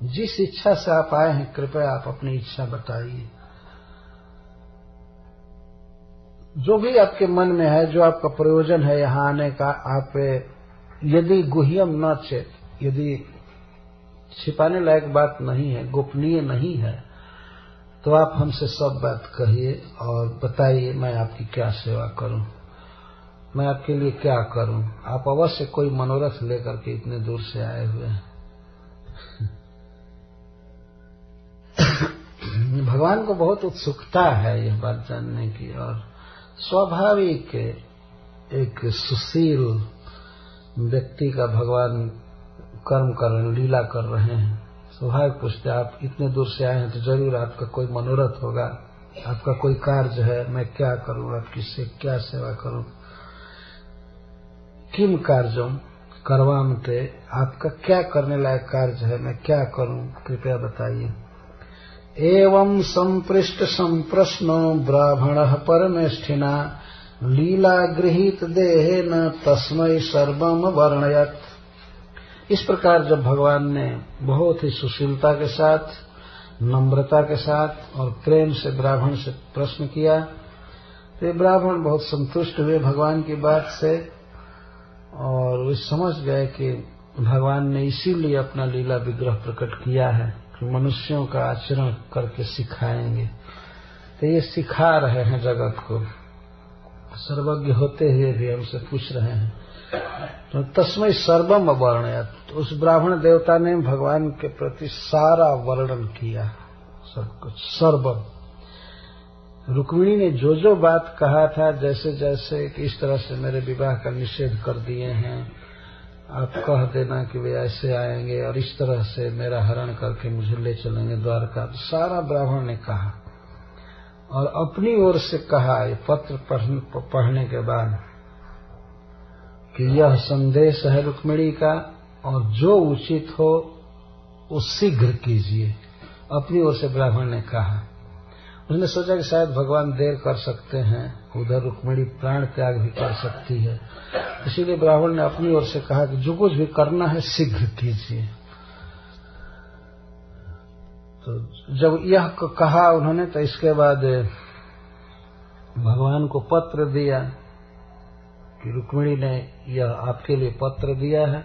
Speaker 1: जिस इच्छा से आप आए हैं कृपया आप अपनी इच्छा बताइए। जो भी आपके मन में है, जो आपका प्रयोजन है यहाँ आने का, आप यदि गुह्यम न चेत, यदि छिपाने लायक बात नहीं है, गोपनीय नहीं है, तो आप हमसे सब बात कहिए और बताइए मैं आपकी क्या सेवा करूं, मैं आपके लिए क्या करूं। आप अवश्य कोई मनोरथ लेकर के इतने दूर से आए हुए हैं। भगवान को बहुत उत्सुकता है यह बात जानने की, और स्वाभाविक एक सुशील व्यक्ति का भगवान कर्म कर रहे हैं, लीला कर रहे हैं। स्वाभाविक पूछते, आप इतने दूर से आए हैं तो जरूर आपका कोई मनोरथ होगा, आपका कोई कार्य है, मैं क्या करूं, आपकी से क्या सेवा करूं। किम कार्यम करवामते, आपका क्या करने लायक कार्य है, मैं क्या करूं, कृपया बताइए। एवं संपृष्ट संप्रश्नो ब्राह्मणः परमेष्ठिना लीला गृहीत देहेन तस्मै सर्वम वर्णयत। इस प्रकार जब भगवान ने बहुत ही सुशीलता के साथ, नम्रता के साथ और प्रेम से ब्राह्मण से प्रश्न किया, तो ब्राह्मण बहुत संतुष्ट हुए भगवान की बात से, और वे समझ गए कि भगवान ने इसीलिए अपना लीला विग्रह प्रकट किया है कि मनुष्यों का आचरण करके सिखाएंगे। तो ये सिखा रहे हैं जगत को, सर्वज्ञ होते हुए भी हमसे पूछ रहे हैं। तो तस्मै सर्वम वर्णयत, उस ब्राह्मण देवता ने भगवान के प्रति सारा वर्णन किया, सब कुछ सर्वम। रुक्मिणी ने जो जो बात कहा था, जैसे जैसे कि इस तरह से मेरे विवाह का निषेध कर दिए हैं, आप कह देना कि वे ऐसे आएंगे और इस तरह से मेरा हरण करके मुझे ले चलेंगे द्वारका, तो सारा ब्राह्मण ने कहा। और अपनी ओर से कहा, ये पत्र पढ़ने के बाद, कि यह संदेश है रुक्मिणी का, और जो उचित हो वो शीघ्र कीजिए। अपनी ओर से ब्राह्मण ने कहा। उसने सोचा कि शायद भगवान देर कर सकते हैं, उधर रुक्मिणी प्राण त्याग भी कर सकती है, इसीलिए ब्राह्मण ने अपनी ओर से कहा कि जो कुछ भी करना है शीघ्र कीजिए। तो जब यह कहा उन्होंने, तो इसके बाद भगवान को पत्र दिया कि रुक्मिणी ने यह आपके लिए पत्र दिया है,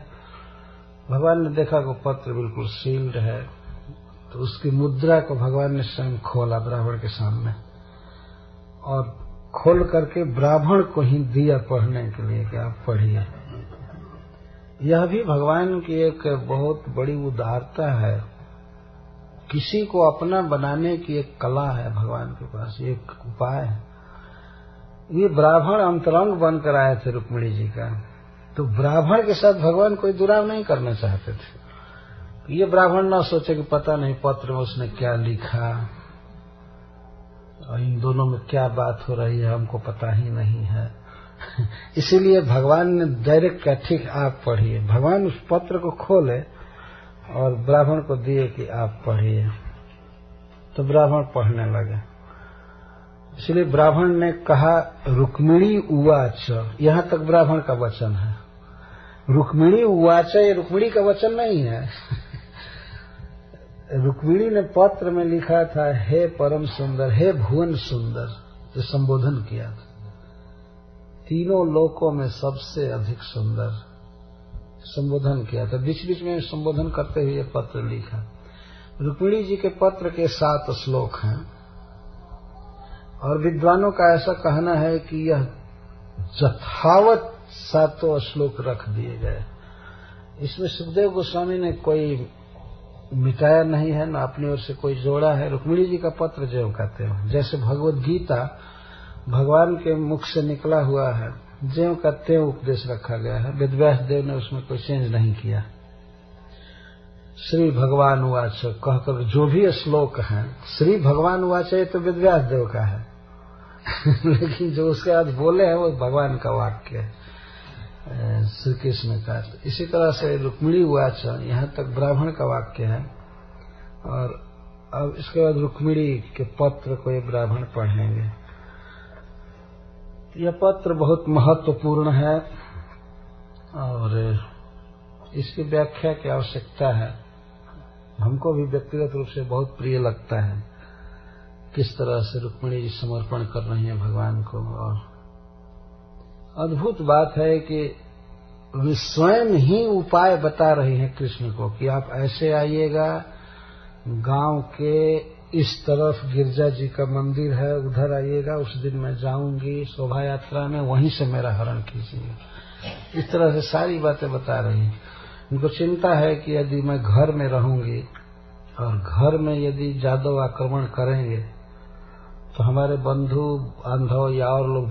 Speaker 1: भगवान ने देखा कि पत्र बिल्कुल सील्ड है, तो उसकी मुद्रा को भगवान ने स्वयं खोला ब्राह्मण के सामने और खोल करके ब्राह्मण को ही दिया पढ़ने के लिए कि आप पढ़िए। यह भी भगवान की एक बहुत बड़ी उदारता है। किसी को अपना बनाने की एक कला है भगवान के पास, एक उपाय है। ये ब्राह्मण अंतरंग बनकर आए थे रुक्मिणी जी का, तो ब्राह्मण के साथ भगवान कोई दुराव नहीं करना चाहते थे। ये ब्राह्मण ना सोचे कि पता नहीं पत्र में उसने क्या लिखा और इन दोनों में क्या बात हो रही है, हमको पता ही नहीं है। इसीलिए भगवान ने डायरेक्ट क्या, ठीक आप पढ़िए। भगवान उस पत्र को खोले और ब्राह्मण को दिए कि आप पढ़िए, तो ब्राह्मण पढ़ने लगे। इसलिए ब्राह्मण ने कहा रुक्मिणी उवाच, यहां तक ब्राह्मण का वचन है। रुक्मिणी उवाच ये रुक्मिणी का वचन नहीं है। रुक्मिणी ने पत्र में लिखा था हे परम सुंदर, हे भुवन सुंदर, जो संबोधन किया था, तीनों लोकों में सबसे अधिक सुंदर संबोधन किया था। बीच बीच में संबोधन करते हुए पत्र लिखा। रुक्मिणी जी के पत्र के 7 श्लोक हैं और विद्वानों का ऐसा कहना है कि यह यथावत 7 श्लोक रख दिए गए। इसमें सुखदेव गोस्वामी ने कोई मिटाया नहीं है, न अपनी ओर से कोई जोड़ा है। रुक्मिणी जी का पत्र जो कहते हैं, जैसे भगवत गीता भगवान के मुख से निकला हुआ है, ज्यों का त्यों उपदेश रखा गया है। वेदव्यास देव ने उसमें कोई चेंज नहीं किया। श्री भगवान उवाच कहकर जो भी श्लोक हैं, श्री भगवान उवाच ये तो वेदव्यास देव का है लेकिन जो उसके बाद बोले हैं वो भगवान का वाक्य है, श्री कृष्ण का। इसी तरह से रुक्मिणी उवाच यहाँ तक ब्राह्मण का वाक्य है। और अब इसके बाद रुक्मिणी के पत्र को ये ब्राह्मण पढ़ेंगे। यह पत्र बहुत महत्वपूर्ण है और इसकी व्याख्या की आवश्यकता है। हमको भी व्यक्तिगत रूप से बहुत प्रिय लगता है किस तरह से रुक्मिणी जी समर्पण कर रही हैं भगवान को। और अद्भुत बात है कि वे स्वयं ही उपाय बता रही हैं कृष्ण को कि आप ऐसे आइएगा, गांव के इस तरफ गिरजा जी का मंदिर है, उधर आइएगा, उस दिन मैं जाऊंगी शोभा यात्रा में, वहीं से मेरा हरण कीजिए। इस तरह से सारी बातें बता रही हैं। उनको चिंता है कि यदि मैं घर में रहूंगी और घर में यदि जादव आक्रमण करेंगे तो हमारे बंधु बांधव या और लोग